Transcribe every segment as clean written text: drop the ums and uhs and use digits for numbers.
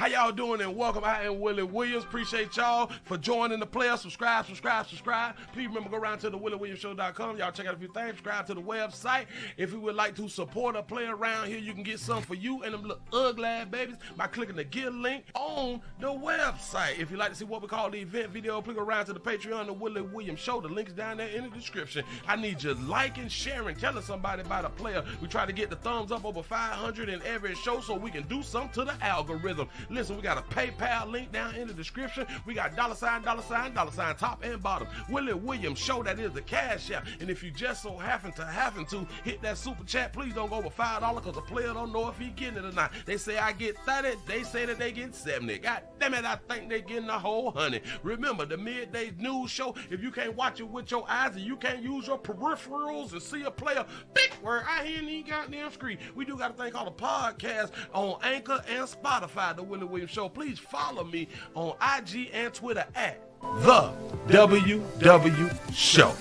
How y'all doing and welcome. I am Willie Williams. Appreciate y'all for joining the player. Subscribe. Please remember, go around to the WillieWilliamsShow.com. Y'all check out a few things. Subscribe to the website. If you would like to support a player around here, you can get some for you and them little ugly ass babies by clicking the Get link on the website. If you'd like to see what we call the event video, click around to the Patreon, the Willie Williams Show. The link's down there in the description. I need you liking, sharing, telling somebody about a player. We try to get the thumbs up over 500 in every show so we can do something to the algorithm. Listen, we got a PayPal link down in the description. We got $, top and bottom. Willie Williams Show, that is the cash app. And if you just so happen to hit that super chat, please don't go over $5 because the player don't know if he getting it or not. They say I get 30, they say that they get 70. God damn it, I think they getting the whole 100. Remember, the midday news show, if you can't watch it with your eyes and you can't use your peripherals and see a player, big word, I hear any goddamn screen. We do got a thing called a podcast on Anchor and Spotify, the Willie Williams Show. Please follow me on IG and Twitter at The WW Show.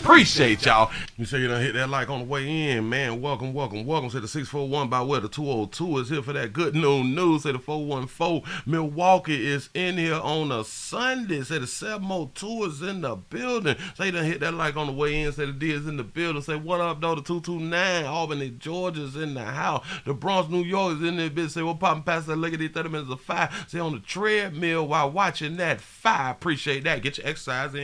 Appreciate y'all. You say you done hit that like on the way in, man. Welcome to the 641 by where the 202 is here for that good news. Say the 414 Milwaukee is in here on a Sunday. Say the 702 is in the building. Say you done hit that like on the way in. Say the D is in the building. Say what up, though? The 229 Albany, Georgia's in the house. The Bronx, New York is in there. Bitch. Say what popping past that leg of these 30 minutes of 5. Say on the treadmill while watching that 5. Appreciate that. Get your exercise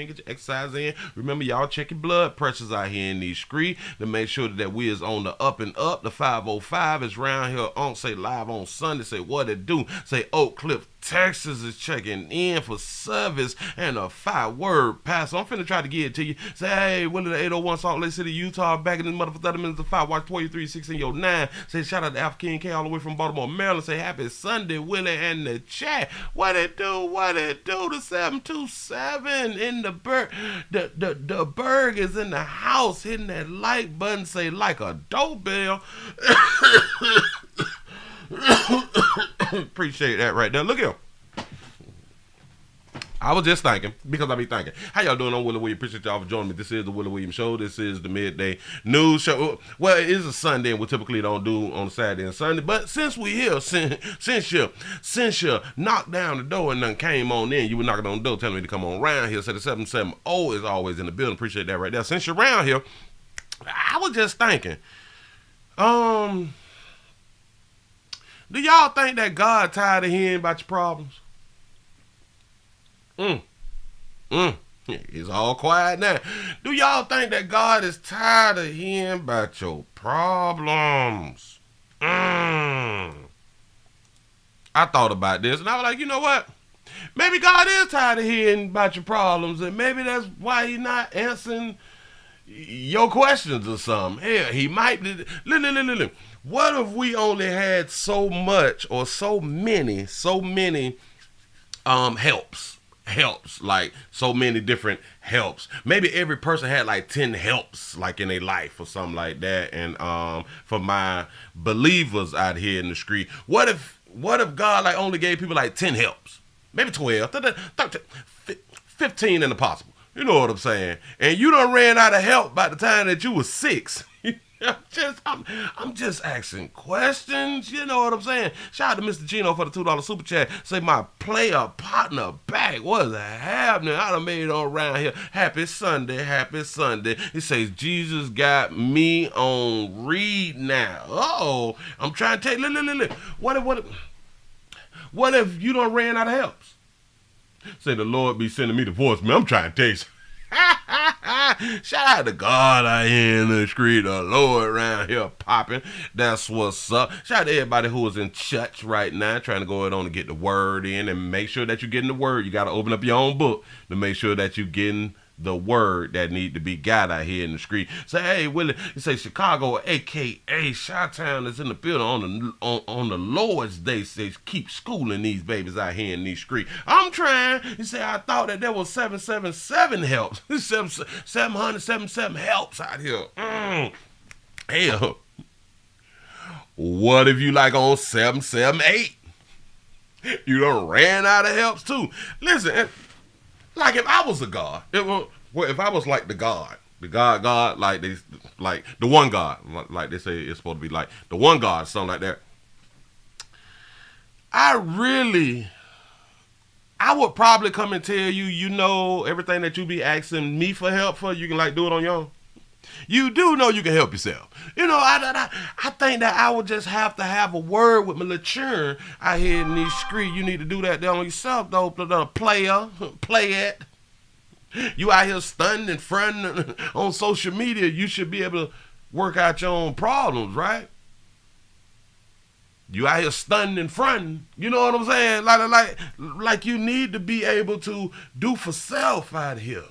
in. Remember, y'all check your blood pressures out here in these streets to make sure that we is on the up and up. The 505 is round here on, say live on Sunday. Say what it do. Say Oak Cliff, Texas is checking in for service and a 5-word pass. So I'm finna try to get it to you. Say, hey, Willie the 801 Salt Lake City, Utah, back in this motherfucker 30 minutes of 5. Watch 23, 16, 9. Say shout out to Alpha King K all the way from Baltimore, Maryland. Say happy Sunday, Willie and the chat. What it do? The 727 in the Berg. The Berg is in the house hitting that like button. Say like a doorbell. Appreciate that right there. Look here. I was just thinking, because I be thinking. How y'all doing? I'm Willie Williams. Appreciate y'all for joining me. This is the Willie Williams Show. This is the midday news show. Well, it is a Sunday, and we typically don't do on Saturday and Sunday. But since we here, since you knocked down the door and then came on in, you were knocking on the door telling me to come on around here. So the 770 is always in the building. Appreciate that right there. Since you're around here, I was just thinking, do y'all think that God tired of hearing about your problems? It's all quiet now. Do y'all think that God is tired of hearing about your problems? I thought about this and I was like, you know what? Maybe God is tired of hearing about your problems, and maybe that's why he's not answering your questions or something. Hell, he might be. Look. What if we only had so much or so many helps, like so many different helps? Maybe every person had like 10 helps like in their life or something like that. And for my believers out here in the street, what if God like only gave people like 10 helps? Maybe 12, 13, 15 and possible. You know what I'm saying? And you done ran out of help by the time that you was 6. I'm just asking questions. You know what I'm saying? Shout out to Mr. Gino for the $2 super chat. Say my player partner back. What is happening? I done made it on around here. Happy Sunday. He says Jesus got me on read now. Uh-oh. I'm trying to tell you. Look. What if you done ran out of helps? Say the Lord be sending me the voice, man. I'm trying to tell you. Shout out to God out here in the street, the Lord around here popping. That's what's up. Shout out to everybody who is in church right now, trying to go on and get the word in, and make sure that you're getting the word. You got to open up your own book to make sure that you're getting the word that need to be got out here in the street. Say, hey, Willie, you say Chicago, a.k.a. Chi-Town, is in the building on the Lord's Day. Says keep schooling these babies out here in these streets. I'm trying. You say, I thought that there was 777 helps. 777 helps out here. Hell, what if you like on 778? You done ran out of helps too. Listen, like if I was a God, if I was like the God, like the one God, like they say it's supposed to be like the one God, something like that. I would probably come and tell you, everything that you be asking me for help for, you can like do it on your own. You do know you can help yourself. I think that I would just have to have a word with my little churn out here in these streets. You need to do that there on yourself, though, player. Play it. You out here stunning and fronting on social media. You should be able to work out your own problems, right? You out here stunning and fronting. You know what I'm saying? Like you need to be able to do for self out here.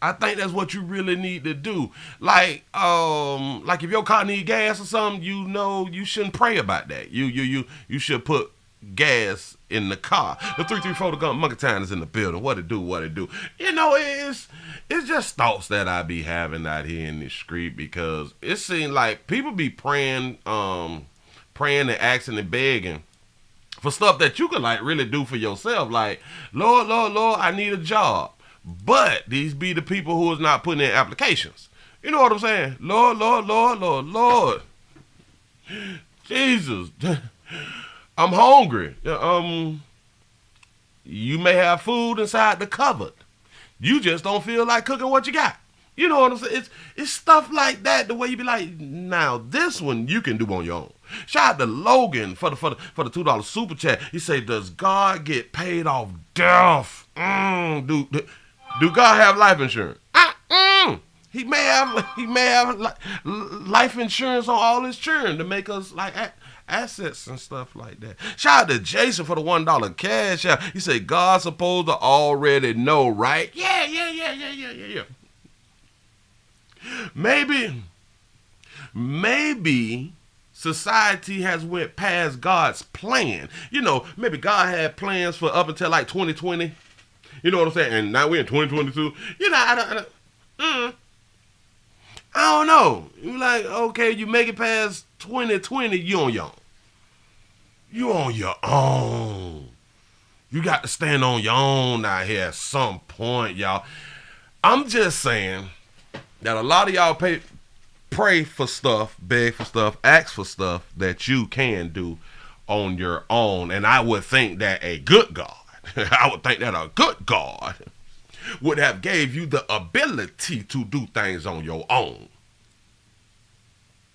I think that's what you really need to do. Like if your car need gas or something, you shouldn't pray about that. You should put gas in the car. The 334 the gun Monkey Town is in the building. What it do? It's just thoughts that I be having out here in the street, because it seems like people be praying and asking and begging for stuff that you can like really do for yourself. Like, Lord, I need a job. But these be the people who is not putting in applications. You know what I'm saying? Lord. Jesus. I'm hungry. You may have food inside the cupboard. You just don't feel like cooking what you got. You know what I'm saying? It's stuff like that, the way you be like, now this one you can do on your own. Shout out to Logan for the $2 super chat. He say, does God get paid off death? Do God have life insurance? He may have life insurance on all his children to make us like assets and stuff like that. Shout out to Jason for the $1 cash out. He said God's supposed to already know, right? Yeah. Maybe society has went past God's plan. Maybe God had plans for up until like 2020. You know what I'm saying? And now we're in 2022. I don't know. You like, okay, you make it past 2020, you on your own. You on your own. You got to stand on your own out here at some point, y'all. I'm just saying that a lot of y'all pray for stuff, beg for stuff, ask for stuff that you can do on your own. And I would think that a good God would have gave you the ability to do things on your own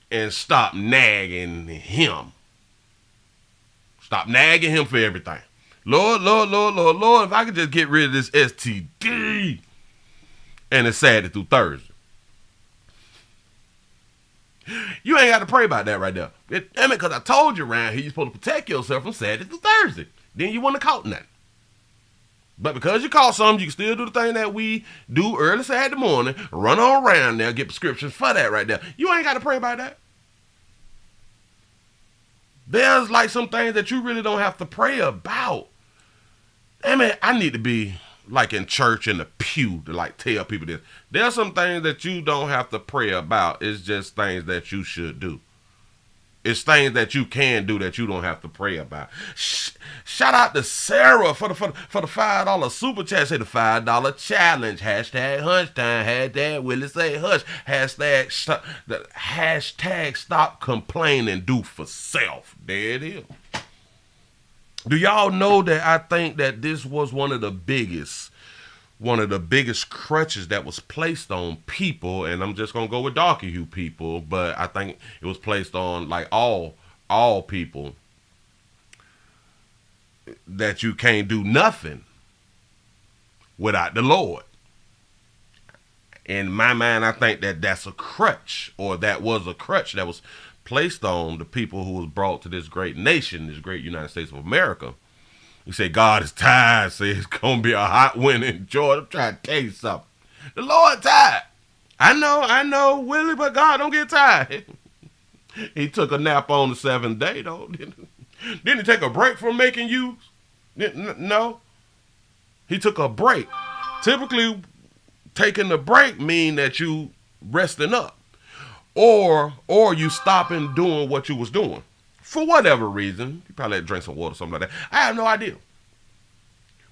and stop nagging him. Stop nagging him for everything. Lord, if I could just get rid of this STD and it's Saturday through Thursday. You ain't got to pray about that right there. Because I told you around here you're supposed to protect yourself from Saturday through Thursday. Then you want to caught nothing. But because you caught something, you can still do the thing that we do early Saturday morning, run on around there, get prescriptions for that right there. You ain't got to pray about that. There's like some things that you really don't have to pray about. I need to be like in church in the pew to like tell people this. There's some things that you don't have to pray about. It's just things that you should do. It's things that you can do that you don't have to pray about. Shout out to Sarah for the $5 super chat. Say the $5 challenge. Hashtag hunch time. Hashtag Willie say hush. Hashtag stop complaining. Do for self. There it is. Do y'all know that I think that this was one of the biggest crutches that was placed on people, and I'm just gonna go with darker hue people, but I think it was placed on like all people, that you can't do nothing without the Lord. In my mind, I think that that's a crutch, or that was a crutch that was placed on the people who was brought to this great nation, this great United States of America. You say God is tired, say it's going to be a hot winter in Georgia. I'm trying to tell you something. The Lord tired. I know, Willie, but God don't get tired. He took a nap on the 7th day, though. Didn't he take a break from making use? No. He took a break. Typically, taking the break mean that you resting up. Or you stopping doing what you was doing. For whatever reason. You probably had to drink some water or something like that. I have no idea.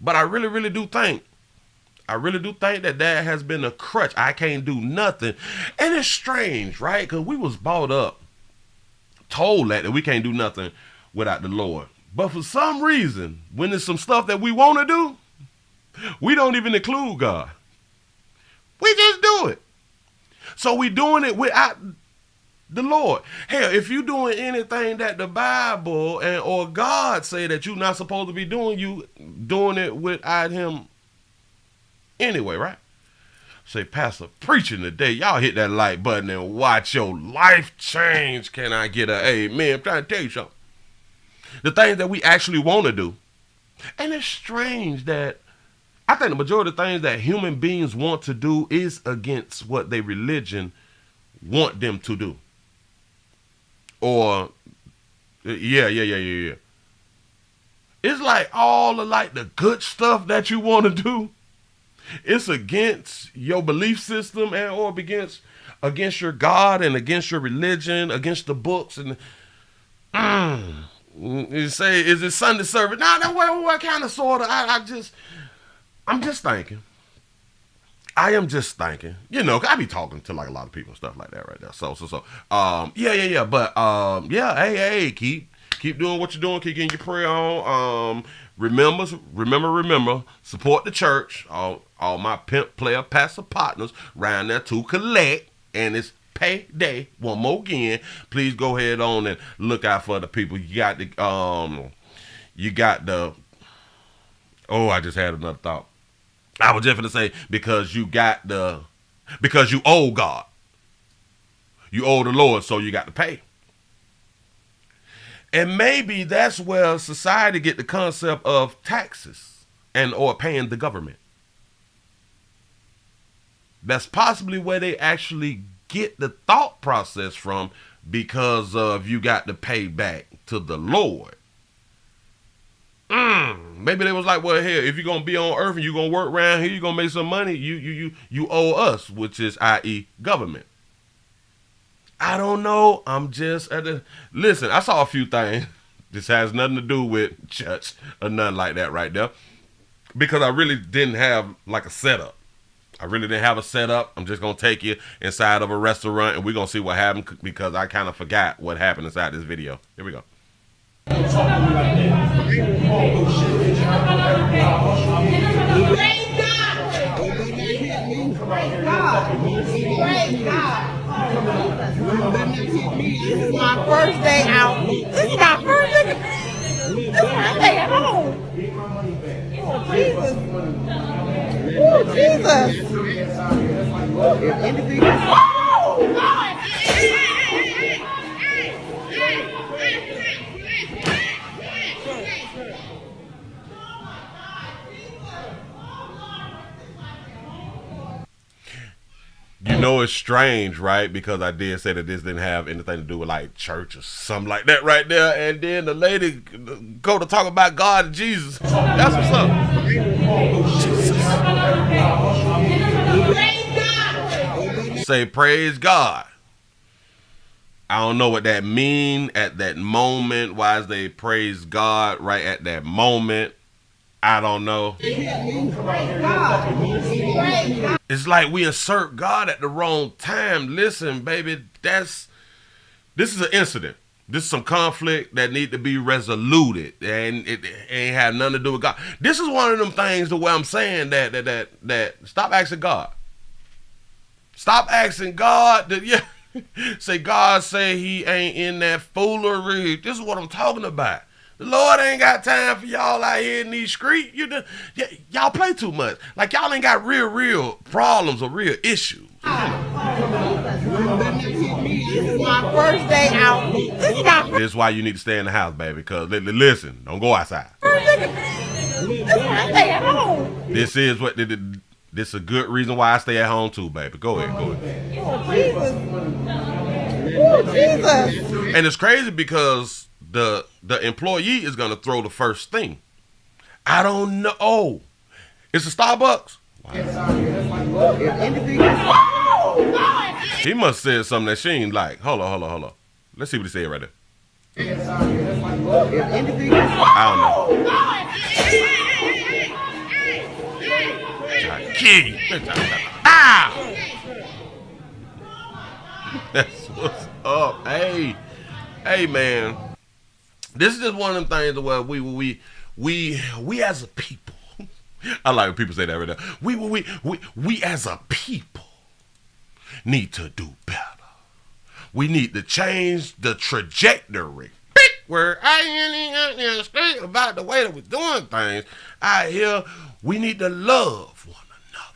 But I really, really do think that has been a crutch. I can't do nothing. And it's strange, right? Because we was brought up, told that we can't do nothing without the Lord. But for some reason, when there's some stuff that we want to do, we don't even include God. We just do it. So we doing it without the Lord. Hell, if you doing anything that the Bible or God say that you're not supposed to be doing, you doing it without him anyway, right? Say, Pastor, preaching today. Y'all hit that like button and watch your life change. Can I get a amen? I'm trying to tell you something. The things that we actually want to do. And it's strange that I think the majority of the things that human beings want to do is against what their religion want them to do. Or, yeah. It's like all of like the good stuff that you want to do. It's against your belief system and or against your God and against your religion, against the books. And you say, is it Sunday service? No, what kind of sort of? I'm just thinking. I am just thinking. You know, I be talking to like a lot of people and stuff like that right there. So. Yeah. But hey, keep doing what you're doing. Keep getting your prayer on. Remember, support the church. All my pimp player pastor partners around there to collect, and it's payday. One more again. Please go ahead on and look out for the people. You got the oh, I just had another thought. I was just gonna say because you owe God. You owe the Lord, so you got to pay. And maybe that's where society get the concept of taxes and or paying the government. That's possibly where they actually get the thought process from, because of you got to pay back to the Lord. Maybe they was like, well, here, if you're going to be on earth and you're going to work around here, you're going to make some money, you owe us, which is i.e. government. I don't know. I'm just listen, I saw a few things. This has nothing to do with church or nothing like that right there, because I really didn't have like a setup. I'm just going to take you inside of a restaurant and we're going to see what happened, because I kind of forgot what happened inside this video. Here we go. Praise God. This is my first day out. This is my first day at home. Oh, Jesus. You know, it's strange, right? Because I did say that this didn't have anything to do with like church or something like that right there. And then the lady go to talk about God and Jesus. That's what's up. Jesus. Say praise God. I don't know what that mean at that moment. Why is they praise God right at that moment? I don't know. It's like we insert God at the wrong time. Listen, baby, this is an incident. This is some conflict that need to be resoluted, and it ain't have nothing to do with God. This is one of them things the way I'm saying that stop asking God. Stop asking God that, yeah. Say God say he ain't in that foolery. This is what I'm talking about. The Lord ain't got time for y'all out here in these streets. Y'all play too much. Like y'all ain't got real problems or real issues. This is my first day out. This is why you need to stay in the house, baby. Because listen, don't go outside. This is my day at home. This is a good reason why I stay at home too, baby. Go ahead. Oh, Jesus. And it's crazy because the employee is gonna throw the first thing. I don't know. Oh, it's a Starbucks. Wow. He must have said something that she ain't like. Hold on. Let's see what he said right there. I don't know. Ow! That's what's up. Hey, man. This is just one of them things where we as a people. I like when people say that right now. We as a people need to do better. We need to change the trajectory. Where I ain't out there straight about the way that we're doing things. Out here, we need to love one another.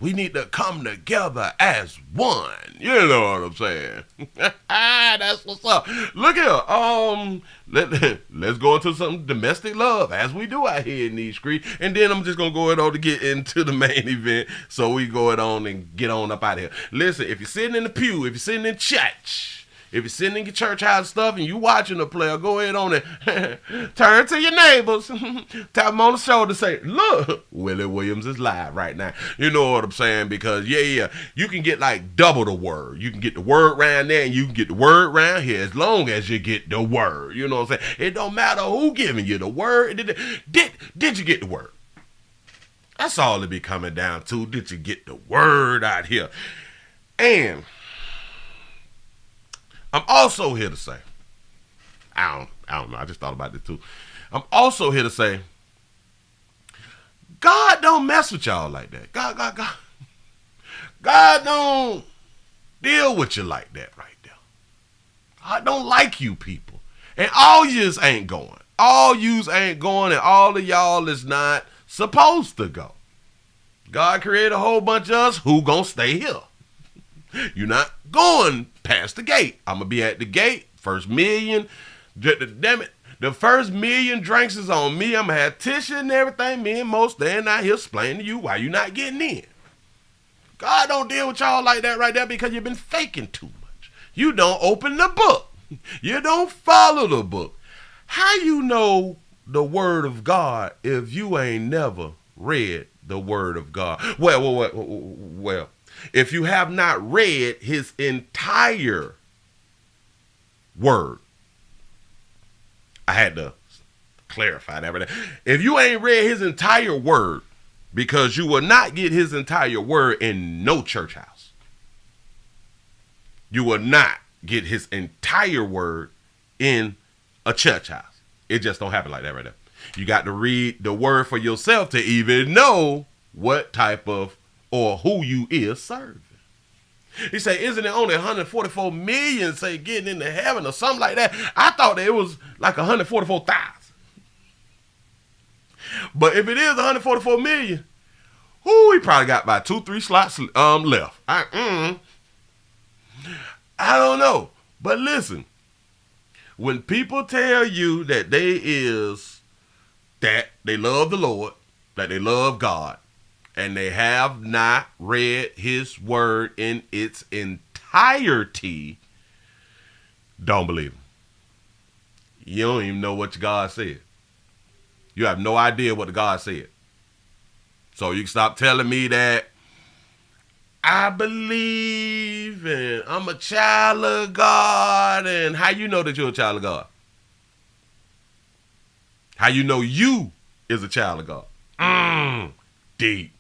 We need to come together as one. You know what I'm saying? That's what's up. Look here. Let's go into some domestic love as we do out here in these streets. And then I'm just gonna go ahead on to get into the main event. So we go ahead on and get on up out of here. Listen, if you're sitting in the pew, if you're sitting in church, if you're sitting in your church house stuff and you watching the player, go ahead on and turn to your neighbors, tap them on the shoulder, say, look, Willie Williams is live right now. You know what I'm saying? Because, yeah, you can get like double the word. You can get the word round there and you can get the word round here as long as you get the word. You know what I'm saying? It don't matter who giving you the word. Did you get the word? That's all it be coming down to. Did you get the word out here? And I'm also here to say, I don't know, I just thought about it too. I'm also here to say, God don't mess with y'all like that. God don't deal with you like that right there. God don't like you people. And all yous ain't going. All yous ain't going and all of y'all is not supposed to go. God created a whole bunch of us who gonna stay here. You're not going past the gate. I'm going to be at the gate. First million. Damn it. The first million drinks is on me. I'm going to have tissue and everything. Me and Mo standing out here explaining to you why you're not getting in. God don't deal with y'all like that right there because you've been faking too much. You don't open the book. You don't follow the book. How you know the word of God if you ain't never read the word of God? Well. If you have not read his entire word, I had to clarify that. If you ain't read his entire word, because you will not get his entire word in no church house. You will not get his entire word in a church house. It just don't happen like that right there. You got to read the word for yourself to even know what type of or who you is serving. He said, isn't it only 144 million say getting into heaven or something like that? I thought that it was like 144,000. But if it is 144 million, he probably got about 2-3 slots left. I don't know. But listen, when people tell you that they love the Lord, that they love God, and they have not read his word in its entirety, don't believe him. You don't even know what God said. You have no idea what God said. So you can stop telling me that I believe and I'm a child of God. And how you know that you're a child of God? How you know you is a child of God? Deep.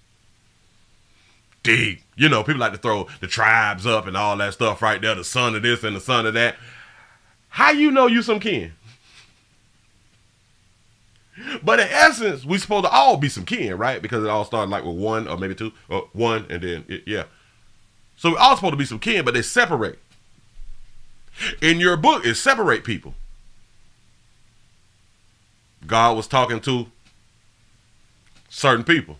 You know, people like to throw the tribes up and all that stuff right there, the son of this and the son of that. How you know you some kin? But in essence, we supposed to all be some kin, right? Because it all started like with one or maybe two, or one and then, yeah. So we all supposed to be some kin, but they separate. In your book, it separate people. God was talking to certain people.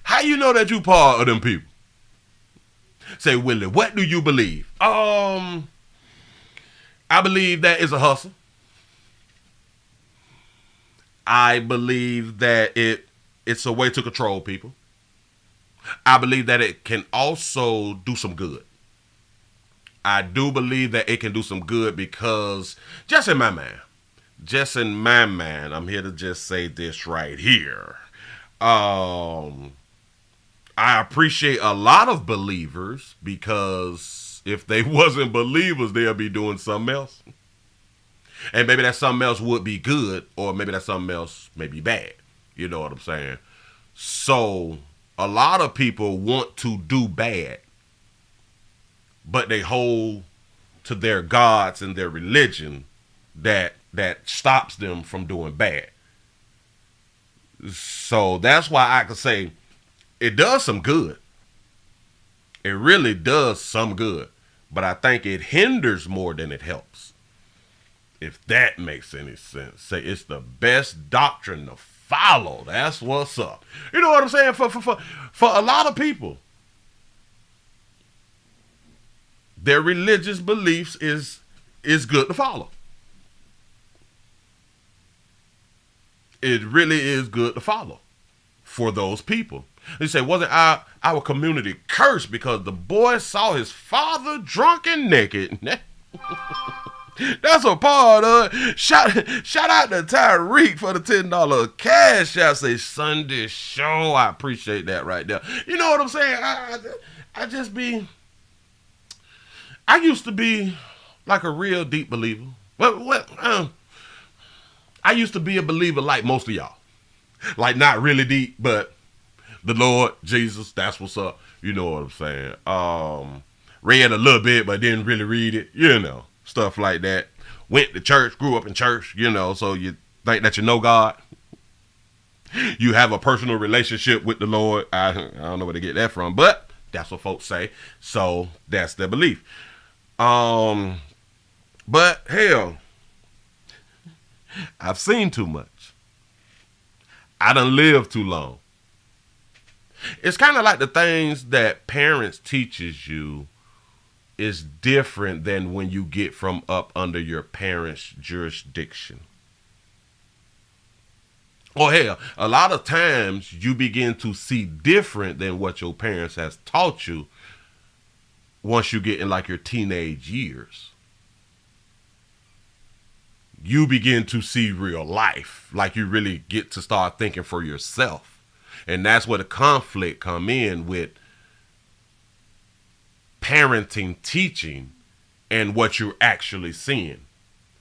How you know that you part of them people? Say, Willie, what do you believe? I believe that it's a hustle. I believe that it's a way to control people. I believe that it can also do some good. I do believe that it can do some good because just in my mind, I'm here to just say this right here. I appreciate a lot of believers because if they wasn't believers, they'll be doing something else. And maybe that something else would be good, or maybe that something else may be bad. You know what I'm saying? So a lot of people want to do bad, but they hold to their gods and their religion that that stops them from doing bad. So that's why I could say it does some good. It really does some good. But I think it hinders more than it helps. If that makes any sense. Say it's the best doctrine to follow. That's what's up. You know what I'm saying? For a lot of people, their religious beliefs is good to follow. It really is good to follow for those people. They say, wasn't our community cursed because the boy saw his father drunk and naked? That's a part of it. Shout out to Tyreek for the $10 cash. I say Sunday show. I appreciate that right there. You know what I'm saying? I used to be like a real deep believer. I used to be a believer like most of y'all. Like not really deep, but the Lord, Jesus, that's what's up. You know what I'm saying? Read a little bit, but didn't really read it. You know, stuff like that. Went to church, grew up in church, you know, so you think that you know God. You have a personal relationship with the Lord. I don't know where to get that from, but that's what folks say. So that's their belief. But hell, I've seen too much. I done lived too long. It's kind of like the things that parents teaches you is different than when you get from up under your parents' jurisdiction. Or hell, a lot of times you begin to see different than what your parents has taught you once you get in like your teenage years. You begin to see real life, like you really get to start thinking for yourself. And that's where the conflict come in with parenting, teaching, and what you're actually seeing.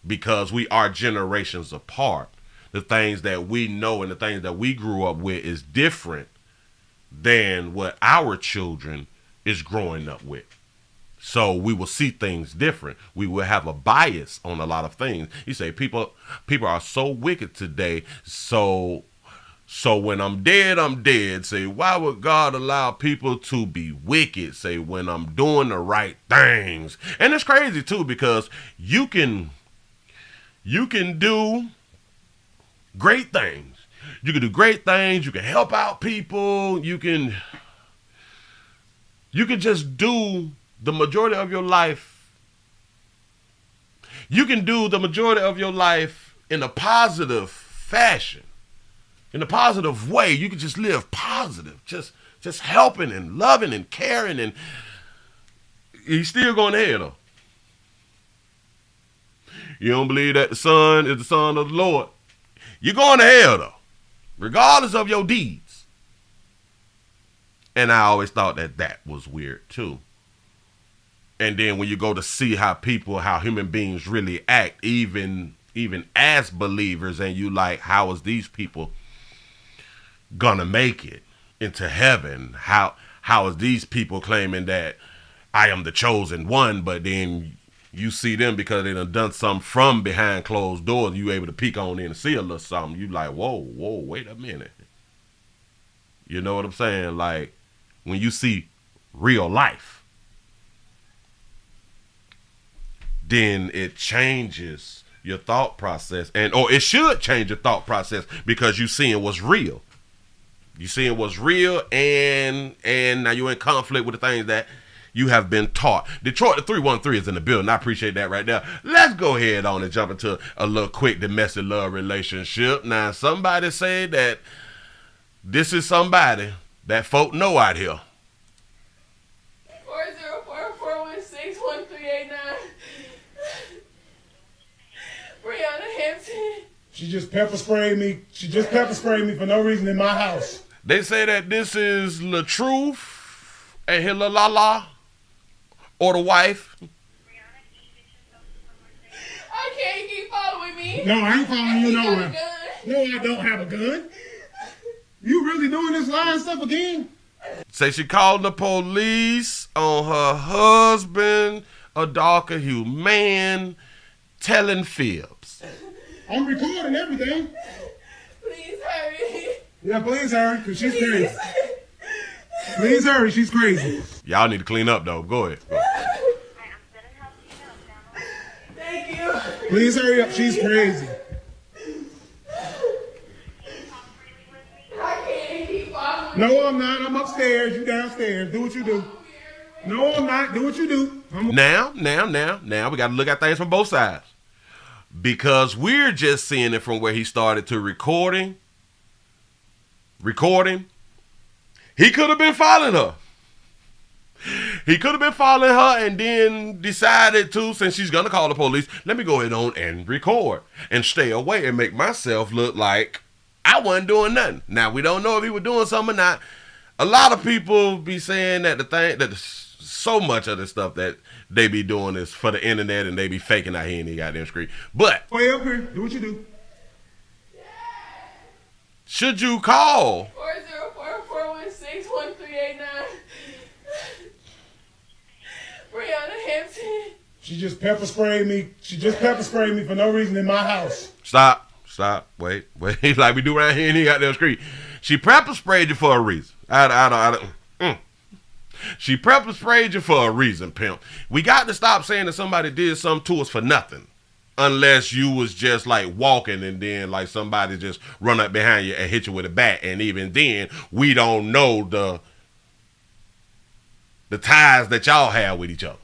Because we are generations apart. The things that we know and the things that we grew up with is different than what our children is growing up with. So we will see things different. We will have a bias on a lot of things. You say people are so wicked today. So when I'm dead, I'm dead. Say, why would God allow people to be wicked? Say, when I'm doing the right things. And it's crazy too, because you can do great things. You can do great things. You can help out people. You can just do the majority of your life. You can do the majority of your life in a positive fashion. In a positive way. You can just live positive. Just helping and loving and caring, and he's still going to hell though. You don't believe that the Son is the Son of the Lord? You're going to hell though. Regardless of your deeds. And I always thought that was weird too. And then when you go to see how human beings really act, even as believers, and you like, how is these people gonna make it into heaven? How is these people claiming that I am the chosen one, but then you see them because they done something from behind closed doors, you able to peek on in and see a little something. You like, whoa, wait a minute. You know what I'm saying? Like, when you see real life, then it changes your thought process, or it should change your thought process, because you seeing what's real. You seeing what's real, and now you're in conflict with the things that you have been taught. Detroit, the 313 is in the building. I appreciate that right there. Let's go ahead on and jump into a little quick domestic love relationship. Now, somebody say that this is somebody that folk know out here. 404-416-1389. Brianna Hampton. She just pepper sprayed me. She just pepper sprayed me for no reason in my house. They say that this is La Truth and Hilalala, or the wife. I can't keep following me. No, I ain't following you nowhere. No, I don't have a gun. You really doing this lying stuff again? Say she called the police on her husband, a darker hued man, telling fibs. I'm recording everything. Please hurry. Yeah, please hurry, because she's crazy. Please hurry, she's crazy. Y'all need to clean up, though. Go ahead. Go. Thank you. Please hurry up, she's crazy. I can't keep following. No, I'm not. I'm upstairs. You downstairs. Do what you do. No, I'm not. Do what you do. Now, we got to look at things from both sides. Because we're just seeing it from where he started to recording. He could have been following her. He could have been following her and then decided to, since she's going to call the police, let me go ahead on and record and stay away and make myself look like I wasn't doing nothing. Now, we don't know if he was doing something or not. A lot of people be saying that so much of the stuff that they be doing is for the internet and they be faking out here in the goddamn screen. But way up here. Do what you do. Should you call 404-416-1389? Brianna Hampton. She just pepper sprayed me. She just pepper sprayed me for no reason in my house. Stop. Wait. Like we do around here in the goddamn street. She pepper sprayed you for a reason. She pepper sprayed you for a reason, pimp. We got to stop saying that somebody did something to us for nothing. Unless you was just like walking and then like somebody just run up behind you and hit you with a bat. And even then, we don't know the ties that y'all have with each other.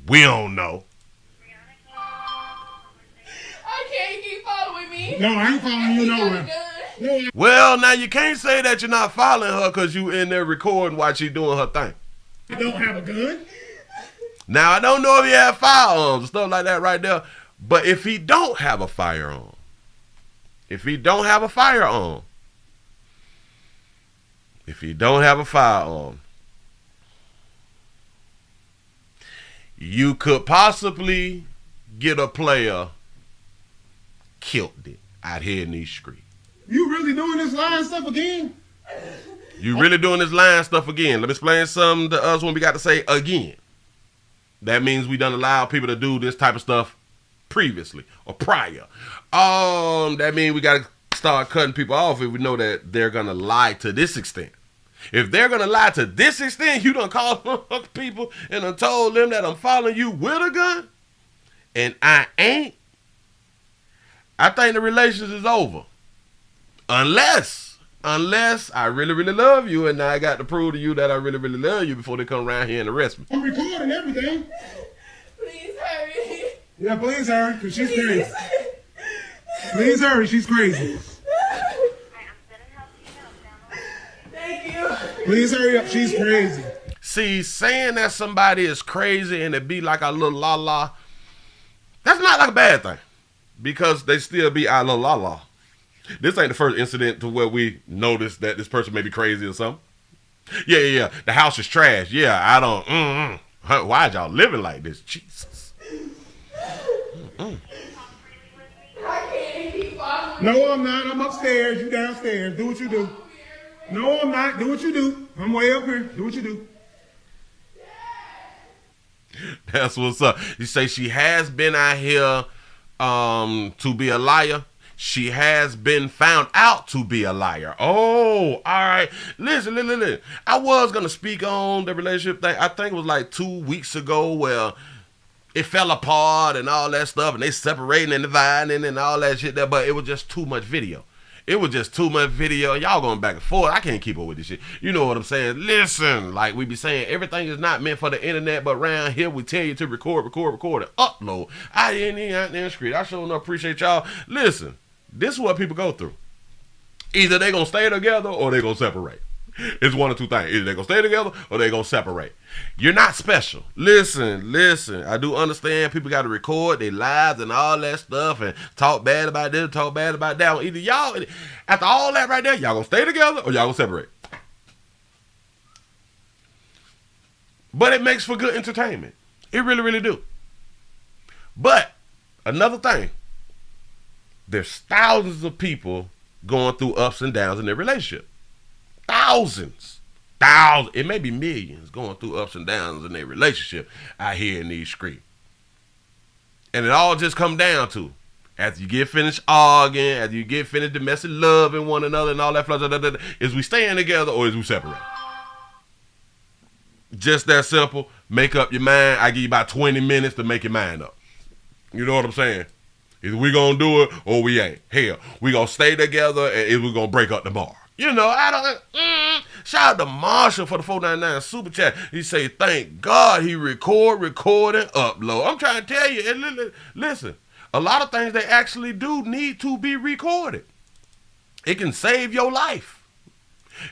We don't know. I can't keep following me. No, I ain't following you nowhere. No, Well, now you can't say that you're not following her because you in there recording while she doing her thing. I don't have a gun. Now, I don't know if he had firearms and stuff like that right there. But if he don't have a firearm, you could possibly get a player killed it out here in these streets. You really doing this lying stuff again? You really doing this lying stuff again. Let me explain something to us when we got to say again. That means we done allow people to do this type of stuff previously or prior. That means we got to start cutting people off if we know that they're going to lie to this extent. If they're going to lie to this extent, you done called people and done told them that I'm following you with a gun and I ain't. I think the relationship is over. Unless I really, really love you and I got to prove to you that I really, really love you before they come around here and arrest me. I'm recording everything. Please hurry. Yeah, please hurry, because she's crazy. Please hurry, she's crazy. Thank you. Please hurry up, she's crazy. See, saying that somebody is crazy and it be like a little la-la, that's not like a bad thing. Because they still be our little la-la. This ain't the first incident to where we noticed that this person may be crazy or something. Yeah. The house is trash. Yeah, I don't. Why y'all living like this? Jesus. I can't keep following. No, I'm not. I'm upstairs. You downstairs. Do what you do. No, I'm not. Do what you do. I'm way up here. Do what you do. That's what's up. You say she has been out here to be a liar. She has been found out to be a liar. Oh, all right. Listen. I was going to speak on the relationship thing. I think it was like 2 weeks ago where it fell apart and all that stuff. And they separating and dividing and all that shit there. But it was just too much video. Y'all going back and forth. I can't keep up with this shit. You know what I'm saying? Listen, like we be saying, everything is not meant for the internet, but around here we tell you to record, and upload. I ain't out there in the street. I sure enough appreciate y'all. Listen, this is what people go through. Either they gonna stay together or they gonna separate. It's one or two things. Either they gonna stay together or they gonna separate. You're not special. Listen. I do understand people got to record their lives and all that stuff and talk bad about this, talk bad about that. Either y'all, after all that right there, y'all gonna stay together or y'all gonna separate. But it makes for good entertainment. It really, really do. But another thing, there's thousands of people going through ups and downs in their relationship. Thousands. It may be millions going through ups and downs in their relationship out here in these streets. And it all just come down to, After you get finished arguing, after you get finished domestic loving one another and all that, is we staying together or is we separated? Just that simple. Make up your mind. I give you about 20 minutes to make your mind up. You know what I'm saying? Either we gonna do it or we ain't. Hell, we gonna stay together and either we gonna break up tomorrow. You know, I don't. Shout out to Marshall for the 499 super chat. He say, thank God he record, and upload. I'm trying to tell you, and listen, a lot of things they actually do need to be recorded. It can save your life.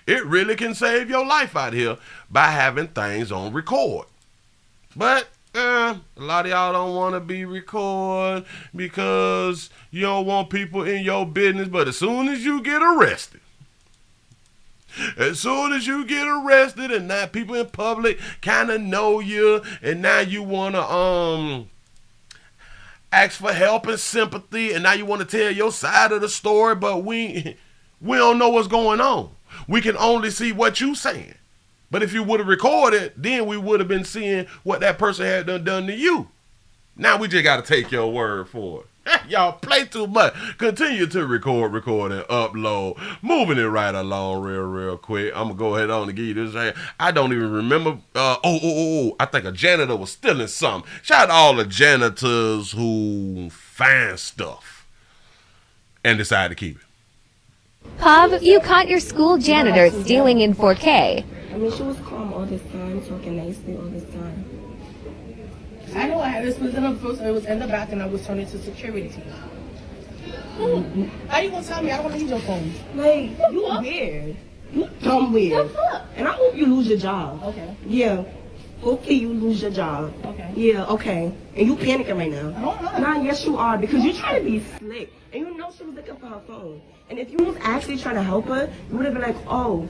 It really can save your life out here by having things on record. But a lot of y'all don't want to be recorded because you don't want people in your business. But as soon as you get arrested, and now people in public kind of know you, and now you want to ask for help and sympathy, and now you want to tell your side of the story, but we don't know what's going on. We can only see what you saying. But if you would have recorded, then we would have been seeing what that person had done to you. Now we just got to take your word for it. Y'all play too much. Continue to record, and upload. Moving it right along real quick. I'm going to go ahead on and give you this. I don't even remember. I think a janitor was stealing something. Shout out to all the janitors who find stuff and decide to keep it. Pav, you caught your school janitor stealing in 4K. I mean, she was calm all this time, talking nicely all this time. I know I had this was in the first, it was in the back and I was turning to security. How you gonna tell me I don't want to use your phone? Like, you weird. You dumb weird. And I hope you lose your job. Okay. Yeah. Hopefully you lose your job. Okay. Yeah, okay. And you panicking right now. I don't know. Nah, yes you are, because you're trying to be slick. And you know she was looking for her phone. And if you was actually trying to help her, you would have been like, oh,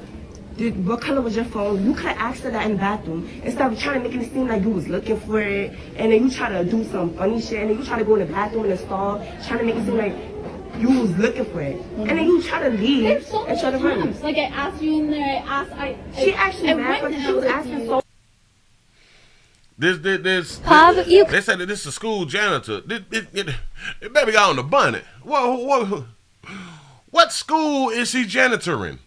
what color was your phone? You could have asked her that in the bathroom instead of trying to make it seem like you was looking for it, and then you try to do some funny shit, and then you try to go in the bathroom in the stall, trying to make it seem like you was looking for it, and then you try to leave and try to run. Like I asked you in there, She actually mad because she was asking so. Pav, you. They said that this is a school janitor. It baby got on the bonnet. What school is he janitoring?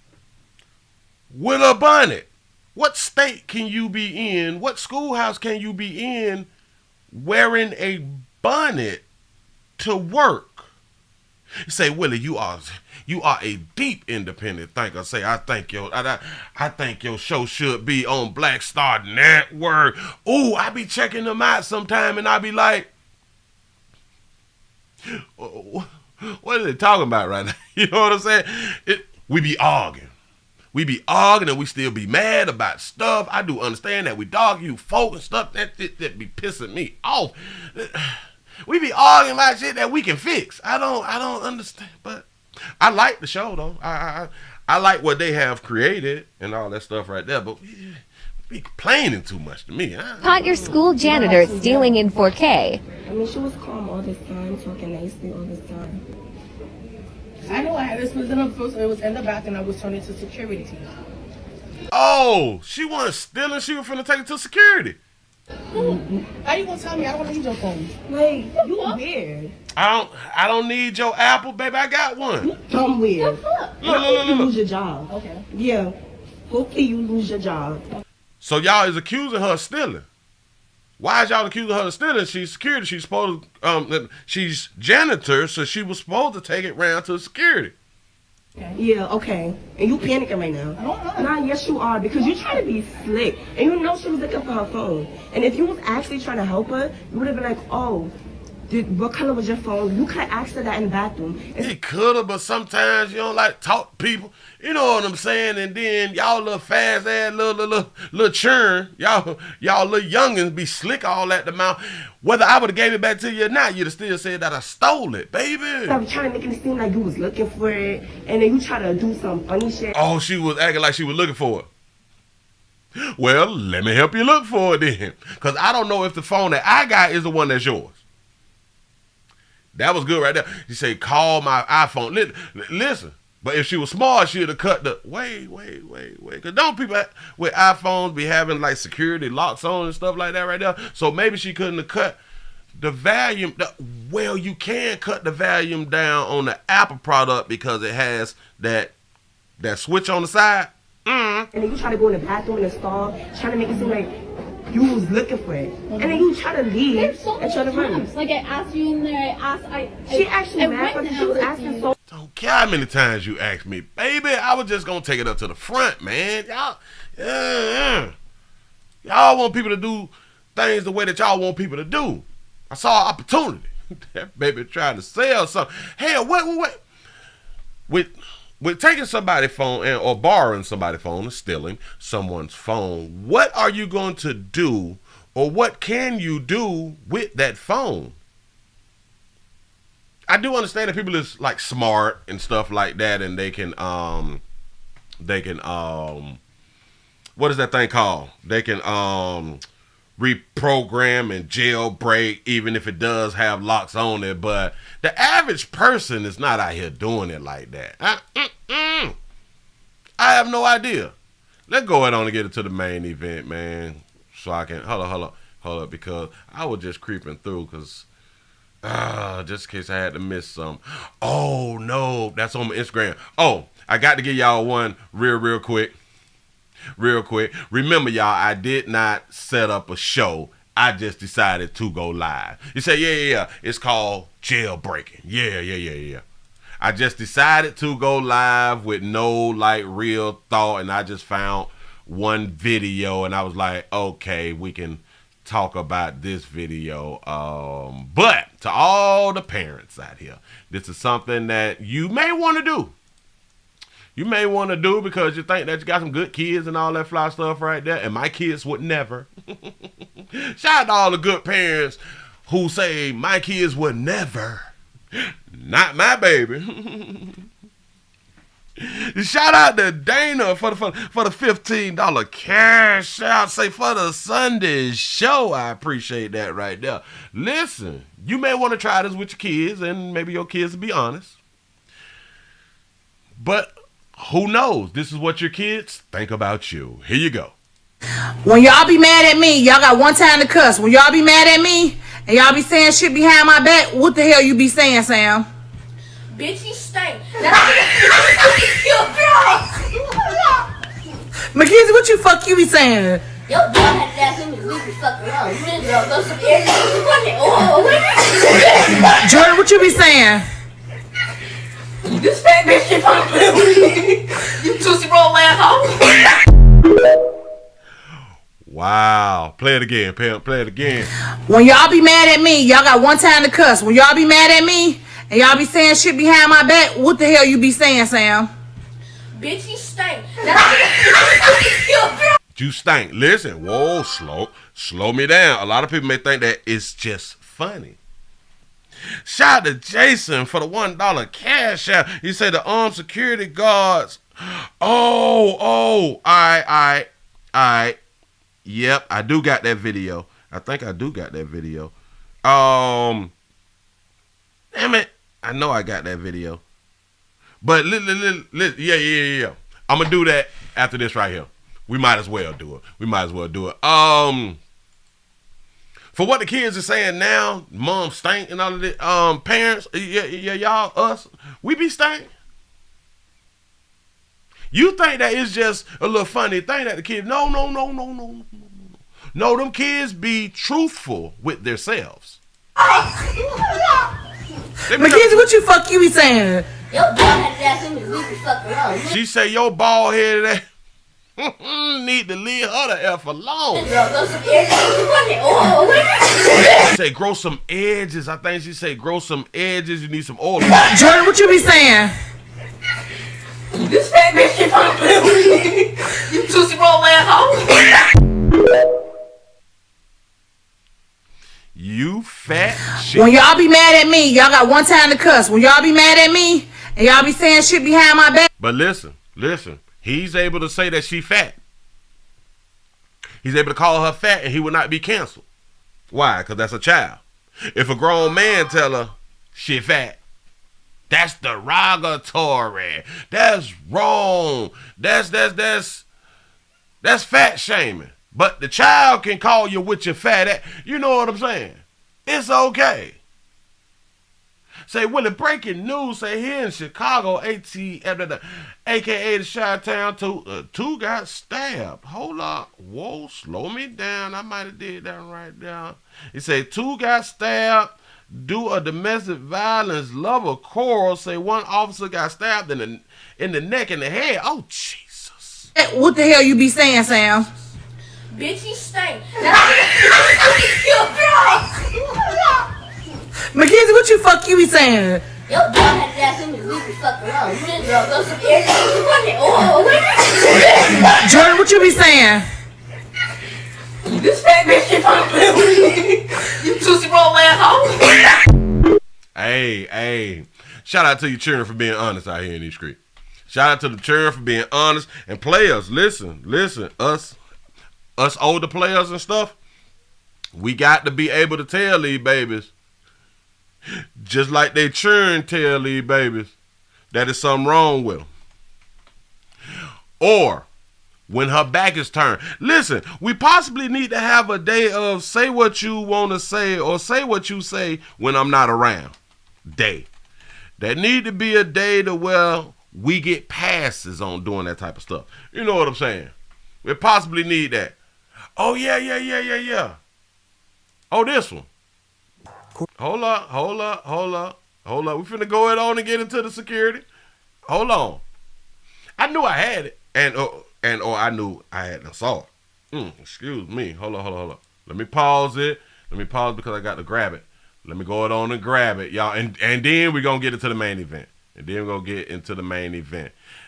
With a bonnet. What state can you be in? What schoolhouse can you be in wearing a bonnet to work? You say, Willie, you are a deep independent thinker. Say, I think your show should be on Black Star Network. Ooh, I be checking them out sometime, and I be like, what are they talking about right now? You know what I'm saying? We be arguing. We be arguing and we still be mad about stuff. I do understand that we dog you folk and stuff. That be pissing me off. We be arguing about shit that we can fix. I don't understand. But I like the show though. I like what they have created and all that stuff right there. But be complaining too much to me. Caught your school janitor stealing in 4K. I mean, she was calm all this time, talking nicely all this time. I know I had this was in the first, it was in the back and I was turning to security. Oh, she wasn't stealing. She was finna take it to security. How you gonna tell me I don't want to use your phone? Like, you weird. I don't need your Apple, baby. I got one. You dumb weird. And I hope you lose your job. Okay. Yeah. Hopefully you lose your job. So y'all is accusing her of stealing. Why is y'all accusing her of stealing? She's security. She's supposed to, she's janitor, so she was supposed to take it round to security. Okay. Yeah, okay. And you panicking right now. I don't know. Nah, yes you are, because you're trying to be slick. And you know she was looking for her phone. And if you was actually trying to help her, you would have been like, oh, what color was your phone? You could have asked her that in the bathroom. He could have, but sometimes you don't like to talk to people. You know what I'm saying? And then y'all little fast ass little churn. Y'all little youngins be slick all at the mouth. Whether I would have gave it back to you or not, you'd have still said that I stole it, baby. I was trying to make it seem like you was looking for it, and then you try to do some funny shit. Oh, she was acting like she was looking for it. Well, let me help you look for it then. Because I don't know if the phone that I got is the one that's yours. That was good right there. You say, call my iPhone. Listen, but if she was smart, she'd have cut the, wait. Because don't people with iPhones be having like security locks on and stuff like that right there? So maybe she couldn't have cut The volume, well, you can cut the volume down on the Apple product because it has that switch on the side. And then you try to go in the bathroom in the stall, trying to make it seem like you was looking for it. And then you try to leave and try to run. Like I asked you in there, She actually mad because she was asking so. Don't care how many times you asked me, baby. I was just gonna take it up to the front, man. Y'all want people to do things the way that y'all want people to do. I saw an opportunity. That baby trying to sell something. Hell, what? With taking somebody's phone or borrowing somebody's phone or stealing someone's phone, what are you going to do, or what can you do with that phone? I do understand that people is like smart and stuff like that, and they can what is that thing called? They can reprogram and jailbreak, even if it does have locks on it. But the average person is not out here doing it like that. I have no idea. Let's go ahead on and get into the main event, man. So I can hold up, because I was just creeping through, because just in case I had to miss some. Oh no, that's on my Instagram. Oh, I got to give y'all one real quick. Remember, y'all, I did not set up a show. I just decided to go live. You say, yeah. It's called jailbreaking. Yeah. I just decided to go live with no real thought, and I just found one video, and I was like, okay, we can talk about this video. But to all the parents out here, this is something that you may want to do. You may want to do because you think that you got some good kids and all that fly stuff right there. And my kids would never. Shout out to all the good parents who say my kids would never. Not my baby. Shout out to Dana for the $15 cash out. Say for the Sunday show. I appreciate that right there. Listen, you may want to try this with your kids, and maybe your kids will be honest. But who knows? This is what your kids think about you. Here you go. When y'all be mad at me, y'all got one time to cuss. When y'all be mad at me and y'all be saying shit behind my back, what the hell you be saying, Sam? bitch, you stink. Mackenzie, what you fuck you be saying? Your dog had to ask him to leave the fuck alone. You didn't go some air. Jordan, what you be saying? This fat bitch keep on playing with me. You juicy roll asshole. Wow. Play it again, Pimp. Play it again. When y'all be mad at me, y'all got one time to cuss. When y'all be mad at me and y'all be saying shit behind my back, what the hell you be saying, Sam? Bitch, you stink. You stink. Listen, whoa, slow me down. A lot of people may think that it's just funny. Shout out to Jason for the $1 cash out. He said the armed security guards. Oh, all right. Yep, I do got that video. I think I do got that video. Damn it. I know I got that video. But yeah. I'm gonna do that after this right here. We might as well do it. For what the kids are saying now, mom stank and all of this. Parents, y'all, us, we be stank. You think that it's just a little funny thing that the kids? No. No, them kids be truthful with themselves. Mackenzie, what you fuck you be saying? Your dog had to ask him to leave the fuck alone. She say your bald headed ass need to leave her the F alone. Go some air. She say grow some edges. I think she say grow some edges. You need some oil. Jordan, what you be saying? This fat bitch keep on playing with me. You juicy roll asshole. You fat shit. When y'all be mad at me, y'all got one time to cuss. When y'all be mad at me and y'all be saying shit behind my back. But listen. He's able to say that she fat. He's able to call her fat and he will not be canceled. Why? Because that's a child. If a grown man tell her she fat, that's derogatory. That's wrong. That's fat shaming. But the child can call you with your fat ass. You know what I'm saying? It's okay. Say, Willie, breaking news, say here in Chicago, aka the Chi-Town, two got stabbed. Hold up. Whoa, slow me down. I might have did that right there. He said 2 got stabbed due a domestic violence lover quarrel. Say 1 officer got stabbed in the neck and the head. Oh, Jesus. What the hell you be saying, Sam? Bitch, you stink. Mackenzie, what you be saying? Your dog had to ask him to leave the fuck alone. You didn't go some air. Jordan, what you be saying? This fat bitch keep on playing with me. You juicy roll asshole. Hey. Shout out to you children for being honest out here in these streets. Shout out to the children for being honest. And players, listen. Us older players and stuff, we got to be able to tell these babies, just like they children tell these babies, that there's something wrong with them. Or when her back is turned. Listen, we possibly need to have a day of say what you want to say or say what you say when I'm not around day. There need to be a day to where we get passes on doing that type of stuff. You know what I'm saying? We possibly need that. Oh, yeah. Oh, this one. Hold up. We finna go ahead on and get into the security. Hold on. I knew I had it. Or I knew I hadn't saw it. Excuse me. Hold on. Let me pause it. Let me pause because I got to grab it. Let me go on and grab it, y'all. And then we're going to get into the main event.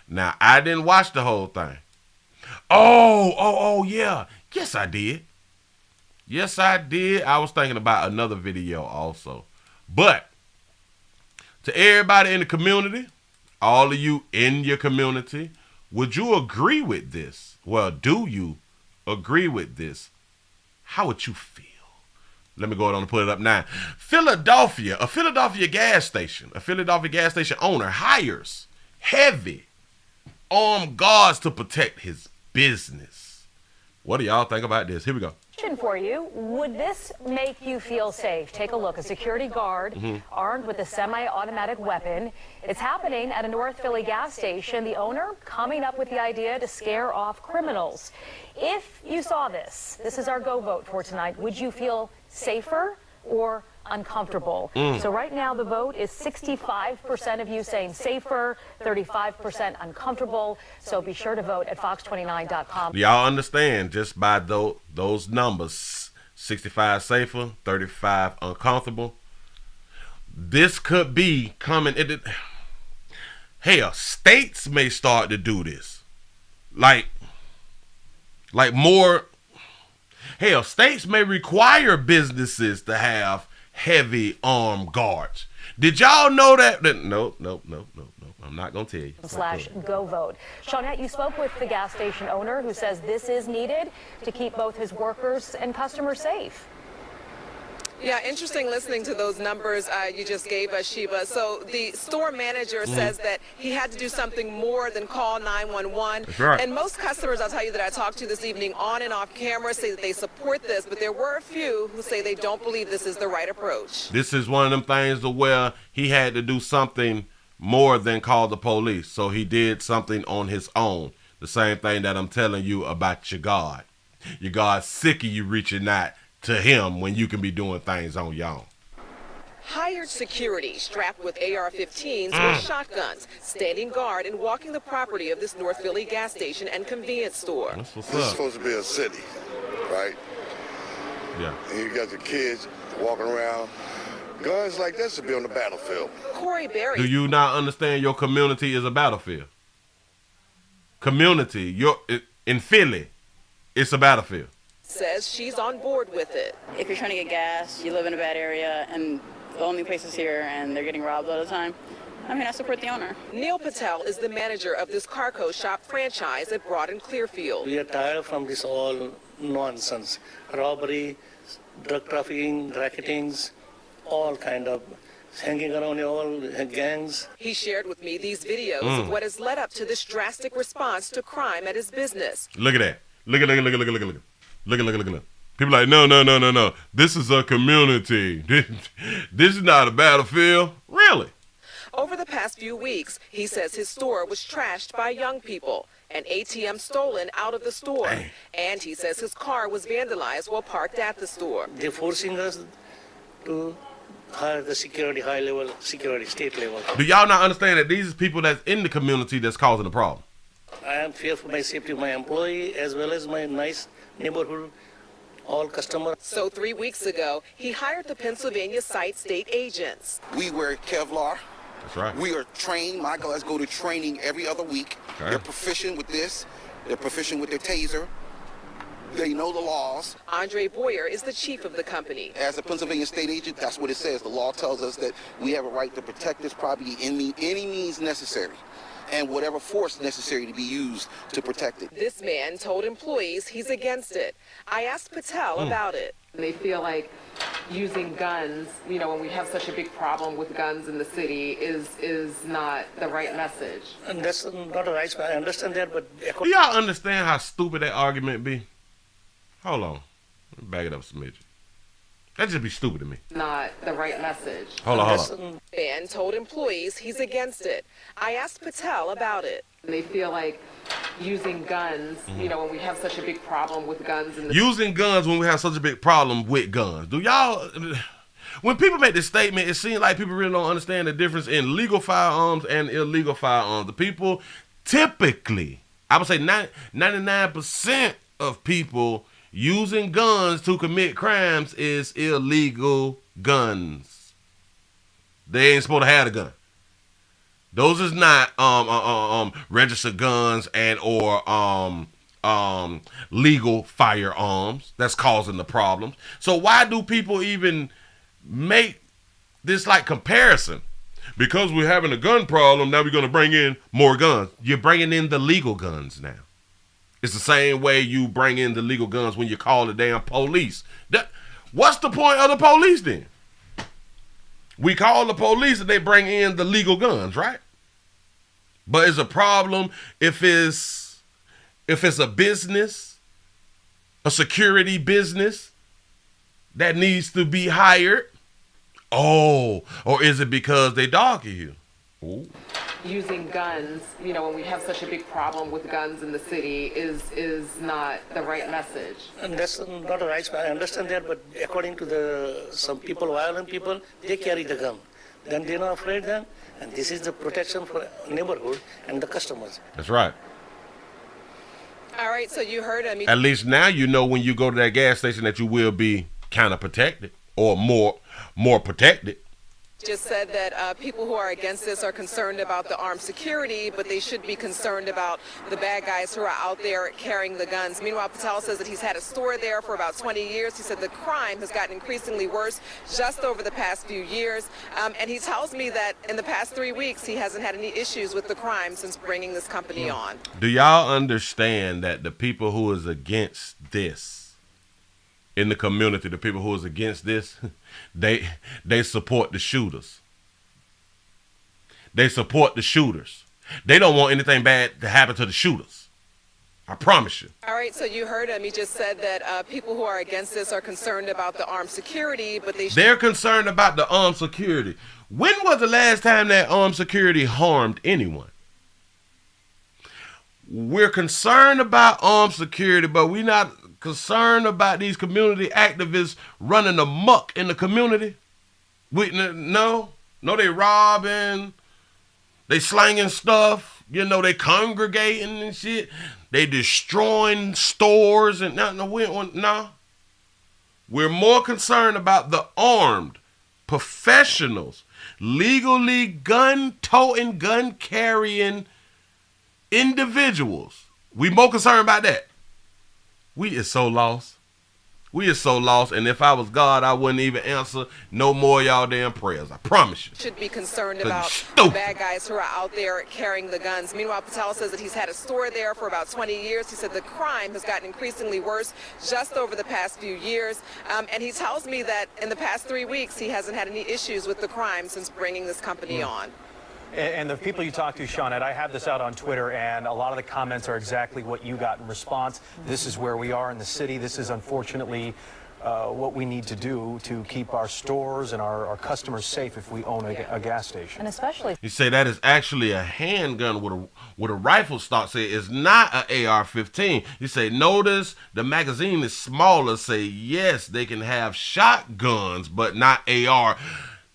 Now, I didn't watch the whole thing. Oh, yeah. Yes, I did. I was thinking about another video also. But to everybody in the community, all of you in your community, would you agree with this? Well, do you agree with this? How would you feel? Let me go ahead and put it up now. A Philadelphia gas station owner hires heavy armed guards to protect his business. What do y'all think about this? Here we go. For you, would this make you feel safe? Take a look. A security guard armed with a semi-automatic weapon. It's happening at a North Philly gas station. The owner coming up with the idea to scare off criminals. If you saw this is our go vote for tonight. Would you feel safer or uncomfortable? So right now the vote is 65% of you saying safer, 35% uncomfortable. So be sure to vote at fox29.com. Y'all understand just by those numbers, 65 safer, 35 uncomfortable. This could be coming. Hell, states may start to do this. Like more. Hell, states may require businesses to have heavy armed guards. Did y'all know that? No. I'm not going to tell you. /go vote. Shawnette, you spoke with the gas station owner who says this is needed to keep both his workers and customers safe. Yeah, interesting listening to those numbers you just gave us, Sheba. So the store manager says that he had to do something more than call 911. That's right. And most customers, I'll tell you, that I talked to this evening on and off camera say that they support this, but there were a few who say they don't believe this is the right approach. This is one of them things to where he had to do something more than call the police. So he did something on his own. The same thing that I'm telling you about your God. Your God's sick of you reaching out to him when you can be doing things on your own. Hired security strapped with AR-15s or shotguns, standing guard and walking the property of this North Philly gas station and convenience store. That's what's This is up. supposed to be a city, right? Yeah. And you got the kids walking around. Guns like this should be on the battlefield. Corey Berry. Do you not understand your community is a battlefield? Community, in Philly, it's a battlefield. Says she's on board with it. If you're trying to get gas, you live in a bad area, and the only place is here, and they're getting robbed all the time, I mean, I support the owner. Neil Patel is the manager of this Carco shop franchise at Broad and Clearfield. We are tired from this all nonsense. Robbery, drug trafficking, racketings, all kind of hanging around all gangs. He shared with me these videos of what has led up to this drastic response to crime at his business. Look at that. Look. People like, no. This is a community. This is not a battlefield. Really? Over the past few weeks, he says his store was trashed by young people, an ATM stolen out of the store, and he says his car was vandalized while parked at the store. They're forcing us to hire the security, high-level security, state level. Do y'all not understand that these are people that's in the community that's causing the problem? I am fear for my safety of my employee as well as my nice neighborhood, all customers. So 3 weeks ago, he hired the Pennsylvania site state agents. We wear Kevlar. That's right. We are trained. My guys go to training every other week. Okay. They're proficient with this. They're proficient with their taser. They know the laws. Andre Boyer is the chief of the company. As a Pennsylvania state agent, that's what it says. The law tells us that we have a right to protect this property in any means necessary, and whatever force necessary to be used to protect it. This man told employees he's against it. I asked Patel about it. They feel like using guns, when we have such a big problem with guns in the city, is not the right message. And that's not a right. I understand that, but do y'all understand how stupid that argument be? Hold on. Let me back it up some midget. That just be stupid to me. Not the right message. Hold on. Man told employees he's against it. I asked Patel about it. They feel like using guns, when we have such a big problem with guns in the using guns when we have such a big problem with guns. Do y'all, when people make this statement, it seems like people really don't understand the difference in legal firearms and illegal firearms. The people typically, I would say 99% of people using guns to commit crimes is illegal guns. They ain't supposed to have a gun. Those is not registered guns and or legal firearms that's causing the problems. So why do people even make this like comparison? Because we're having a gun problem, now we're going to bring in more guns. You're bringing in the legal guns now. It's the same way you bring in the legal guns when you call the damn police. What's the point of the police then? We call the police and they bring in the legal guns, right? But it's a problem if it's a business, a security business that needs to be hired. Oh, or is it because they doggy you? Ooh. Using guns, when we have such a big problem with guns in the city, is not the right message. And that's not a right. I understand that, but according to some people, violent people, they carry the gun. Then they're not afraid then, and this is the protection for neighborhood and the customers. That's right. All right, so you heard him. At least now you know when you go to that gas station that you will be kind of protected or more protected. Just said that people who are against this are concerned about the armed security, but they should be concerned about the bad guys who are out there carrying the guns. Meanwhile, Patel says that he's had a store there for about 20 years. He said the crime has gotten increasingly worse just over the past few years. And he tells me that in the past 3 weeks, he hasn't had any issues with the crime since bringing this company on. Do y'all understand that the people who is against this in the community, the people who is against this, they support the shooters. They support the shooters. They don't want anything bad to happen to the shooters. I promise you. All right, so you heard him. He just said that people who are against this are concerned about the armed security, but they're concerned about the armed security. When was the last time that armed security harmed anyone? We're concerned about armed security, but we're not concerned about these community activists running amok in the community. No, they robbing, they slanging stuff, they congregating and shit, they destroying stores and no. We're more concerned about the armed professionals, legally gun-toting, gun-carrying individuals. We more concerned about that. We is so lost. And if I was God, I wouldn't even answer no more of y'all damn prayers. I promise you. Should be concerned about the bad guys who are out there carrying the guns. Meanwhile, Patel says that he's had a store there for about 20 years. He said the crime has gotten increasingly worse just over the past few years. And he tells me that in the past 3 weeks, he hasn't had any issues with the crime since bringing this company on. And the people you talk to, Shawnette, I have this out on Twitter, and a lot of the comments are exactly what you got in response. This is where we are in the city. This is unfortunately what we need to do to keep our stores and our customers safe if we own a gas station. And especially, you say that is actually a handgun with a rifle stock. Say it's not an AR-15. You say notice the magazine is smaller. Say yes, they can have shotguns, but not AR.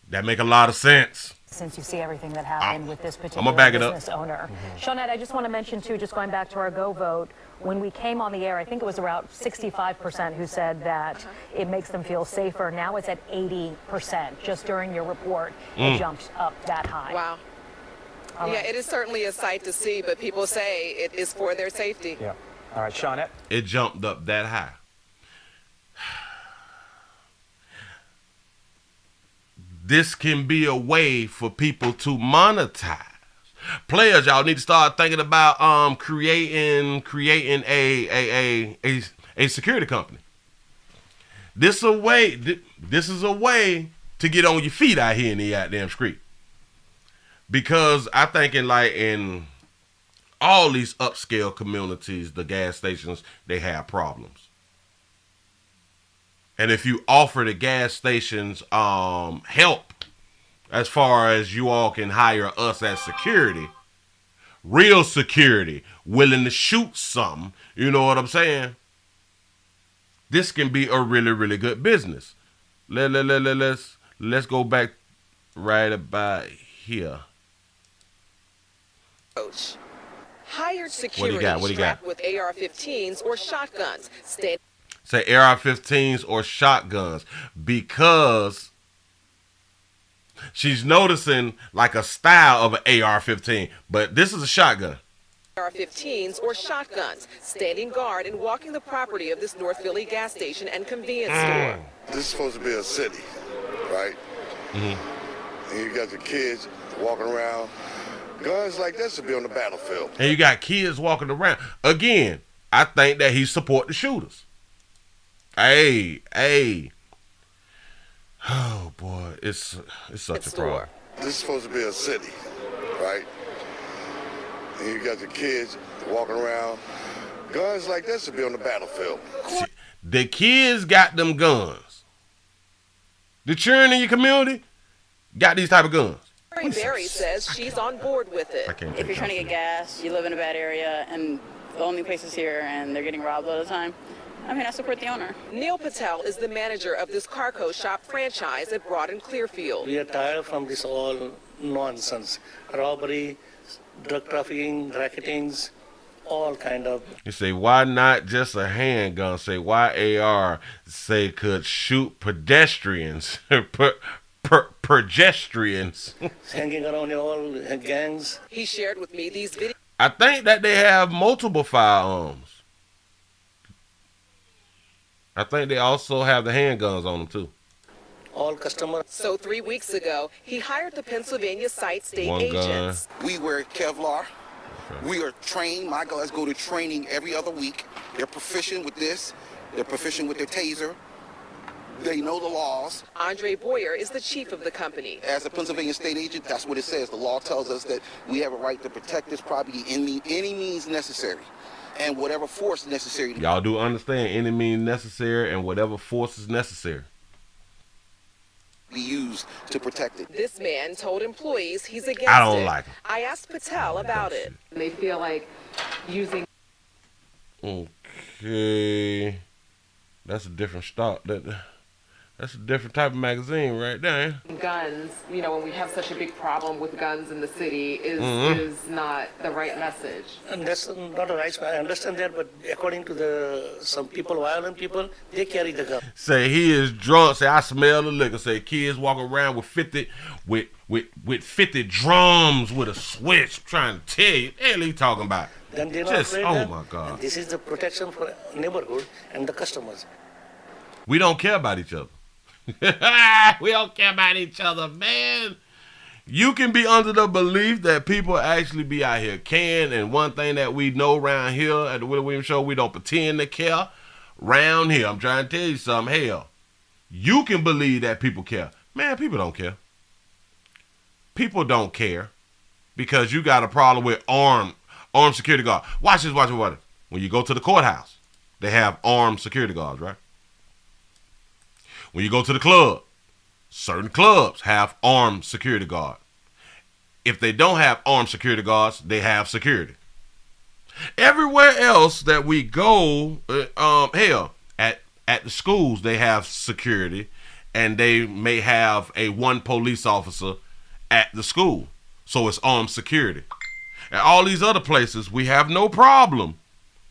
That make a lot of sense. Since you see everything that happened with this particular business owner. Shawnette, I just want to mention, too, just going back to our Go vote, when we came on the air, I think it was around 65% who said that it makes them feel safer. Now it's at 80%. Just during your report, it jumped up that high. Wow. Yeah, it is certainly a sight to see, but people say it is for their safety. Yeah. All right, Shawnette. It jumped up that high. This can be a way for people to monetize. Players, y'all need to start thinking about creating a security company. This is a way to get on your feet out here in the goddamn street. Because I think in all these upscale communities, the gas stations, they have problems. And if you offer the gas stations help, as far as you all can hire us as security, real security, willing to shoot something, you know what I'm saying? This can be a really, really good business. Let's go back right about here. Coach. Hired security What do you got? with AR-15s or shotguns. Say AR-15s or shotguns, because she's noticing like a style of an AR-15, but this is a shotgun. AR-15s or shotguns, standing guard and walking the property of this North Philly gas station and convenience store. This is supposed to be a city, right? And you got the kids walking around. Guns like this should be on the battlefield. And you got kids walking around. Again, I think that he support the shooters. Hey. Oh boy, it's such a problem. This is supposed to be a city, right? And you got the kids walking around. Guns like this should be on the battlefield. The kids got them guns. The children in your community got these type of guns. Barry says she's on board with it. If you're trying to get gas, you live in a bad area, and the only place is here, and they're getting robbed all the time, I mean, I support the owner. Neil Patel is the manager of this Carco shop franchise at Broad and Clearfield. We are tired from this all nonsense. Robbery, drug trafficking, racketings, all kind of. You say, why not just a handgun? Say, why AR? Say, could shoot pedestrians. Pedestrians. Hanging around all gangs. He shared with me these videos. I think that they have multiple firearms. I think they also have the handguns on them, too. All customers. So 3 weeks ago, he hired the Pennsylvania site state agents. We wear Kevlar. Okay. We are trained. My guys go to training every other week. They're proficient with this. They're proficient with their taser. They know the laws. Andre Boyer is the chief of the company. As a Pennsylvania state agent, that's what it says. The law tells us that we have a right to protect this property in any means necessary. And whatever force necessary. Y'all do understand any means necessary and whatever force is necessary. Be used to protect it. This man told employees he's against it. I don't like it. I asked Patel about it. They feel like using. Okay. That's a different start. That's a different type of magazine right there. Guns, you know, when we have such a big problem with guns in the city, is not the right message. And that's not a right. I understand that, but according to some people, violent people, they carry the gun. Say he is drunk. Say I smell the liquor. Say kids walk around with 50 drums with a switch. I'm trying to tell you, what the hell are you talking about? Then they're not afraid. Oh my God! This is the protection for neighborhood and the customers. We don't care about each other. We don't care about each other, man. You can be under the belief that people actually be out here caring, and one thing that we know around here at the Willie Williams Show, we don't pretend to care. Round here, I'm trying to tell you something. Hell, you can believe that people care. Man, people don't care. People don't care. because you got a problem with armed security guard. Watch this. When you go to the courthouse, they have armed security guards, right? When you go to the club, certain clubs have armed security guards. If they don't have armed security guards, they have security. Everywhere else that we go, hell, at the schools, they have security, and they may have one police officer at the school. So it's armed security. At all these other places, we have no problem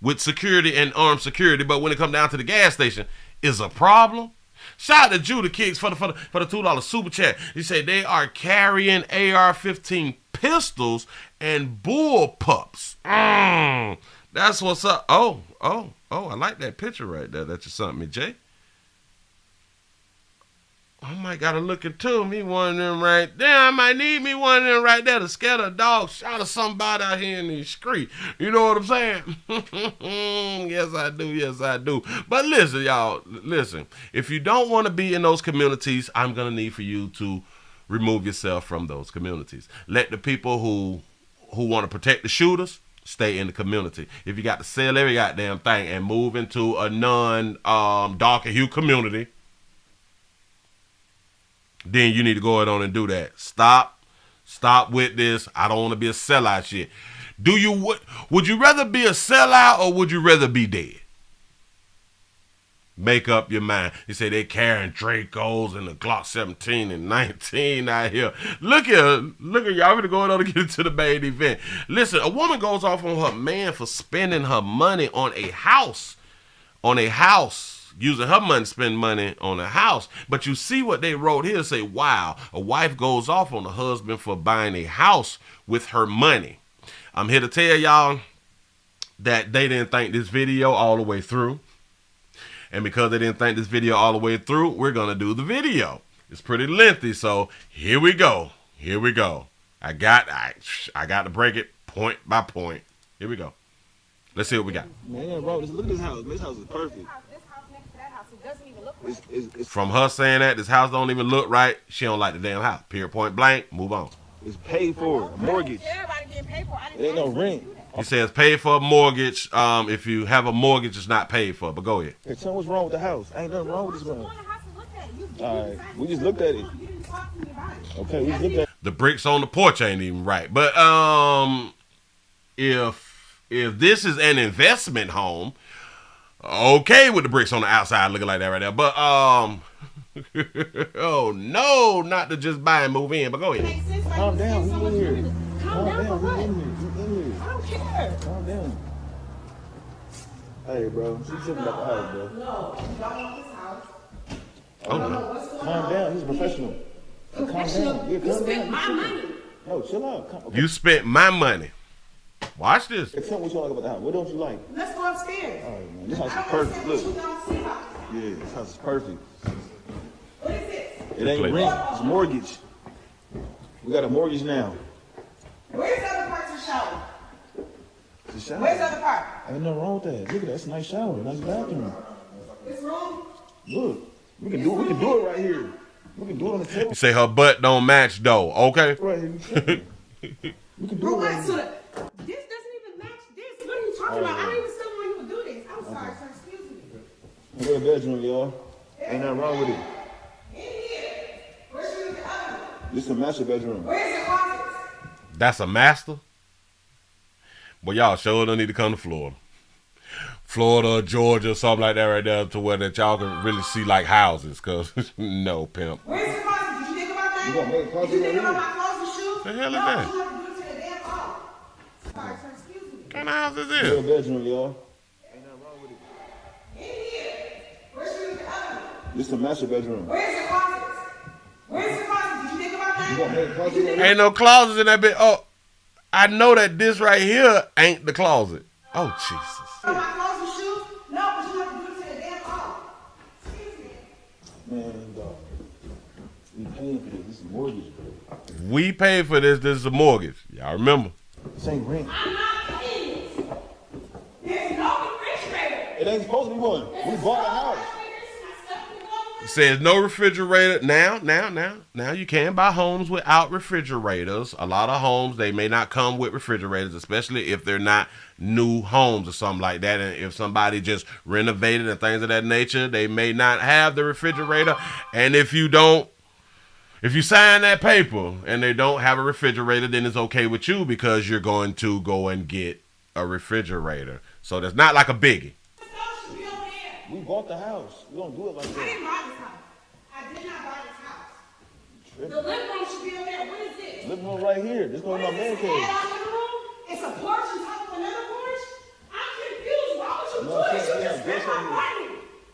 with security and armed security, but when it comes down to the gas station, is a problem. Shout out to Judah Kicks for the $2 super chat. He said they are carrying AR-15 pistols and bull pups. That's what's up. Oh, I like that picture right there that you sent me, Jay. I might gotta look into me one of them right there. I might need me one of them right there to scare the dog shot of somebody out here in the street. You know what I'm saying? Yes, I do. But listen, y'all, if you don't want to be in those communities, I'm gonna need for you to remove yourself from those communities. Let the people who want to protect the shooters stay in the community. If you got to sell every goddamn thing and move into a darker hue community, then you need to go ahead on and do that. Stop with this. I don't want to be a sellout shit. Would you rather be a sellout or would you rather be dead? Make up your mind. You say they carrying Dracos and the Glock 17 and 19 out here. Look here, y'all gonna go on to get into the main event. Listen, a woman goes off on her man for spending her money on a house. Using her money to spend money on a house. But you see what they wrote here, say, wow, a wife goes off on a husband for buying a house with her money. I'm here to tell y'all that they didn't think this video all the way through. And because they didn't think this video all the way through, we're going to do the video. It's pretty lengthy, so here we go. I got to break it point by point. Here we go. Let's see what we got. Man, bro, look at this house. This house is perfect. From her saying that this house don't even look right, she don't like the damn house. Period, point blank, move on. It's paid for, a mortgage. It ain't no rent. He says paid for a mortgage. If you have a mortgage, it's not paid for. But go ahead. Hey, tell me what's wrong with the house. Ain't nothing wrong with this one. All right, we just looked at it. Okay, we just looked at it. The bricks on the porch ain't even right. But if this is an investment home, okay, with the bricks on the outside looking like that right there. But oh no, not to just buy and move in. But go ahead. Calm down. Who's in here? Calm down. Who's in here? I don't care. Calm down. Hey, bro. She's tripping about the house, bro. No, you don't want this house. Oh no. Calm down. He's a professional. Calm down. Yeah, You spent my money. No, chill out. Okay. You spent my money. Watch this. Hey, tell me what you like about the house. What don't you like? Let's go upstairs. All right, man. This house is perfect. Look. Yeah, this house is perfect. What is this? It ain't rent. It's mortgage. We got a mortgage now. Where's the other part to the shower? It's a shower. Where's the other part? Ain't nothing wrong with that. Look at that. That's a nice shower. Nice bathroom. This room? Look. We can do it right here. We can do it on the table. You say her butt don't match though, okay? Right here. We can do it right here. This doesn't even match this. What are you talking about? I didn't even still want you to do this. I'm sorry, sir. Excuse me. Go to the bedroom, y'all. Ain't nothing wrong with it. In here. Where's the other one? This is a master bedroom. Where's the closet? That's a master? Well, y'all sure don't need to come to Florida. Florida, Georgia, something like that right there to where that y'all can really see like houses, cause no pimp. Where's the closet? Did you think about that? You gonna make a closet Did you think right about here? my clothes and shoes? The hell is No, that? you have to do it to the damn hall. Sorry, sir. Excuse me. What kind of house is Go to this? the bedroom, y'all. Ain't nothing wrong with it. In here. Where's the other one? This is a master bedroom. Where's the closet? Where's the closet? Did you think about that? You gonna make a closet right here? Ain't no closets in that bit. Oh, I know that this right here ain't the closet. Oh, Jesus. My clothes and shoes? No, but you have to do it to the damn hall. Excuse me. Man, dog. We paying for this. This is a mortgage, bro. We paid for this. This is a mortgage. Y'all remember? This ain't rent. I'm not paying this. There's no refrigerator. It ain't supposed to be one. We bought a house. Says no refrigerator. Now you can buy homes without refrigerators. A lot of homes, they may not come with refrigerators, especially if they're not new homes or something like that. And if somebody just renovated and things of that nature, they may not have the refrigerator. And if you sign that paper and they don't have a refrigerator, then it's okay with you because you're going to go and get a refrigerator. So that's not like a biggie. We bought the house. We don't do it like that. I didn't buy this house. I did not buy this house. The living room should be over there. What is this? Living room right here. This is my man cave. It's a porch on top of another porch? I'm confused. Why would you do this? You just spent my money.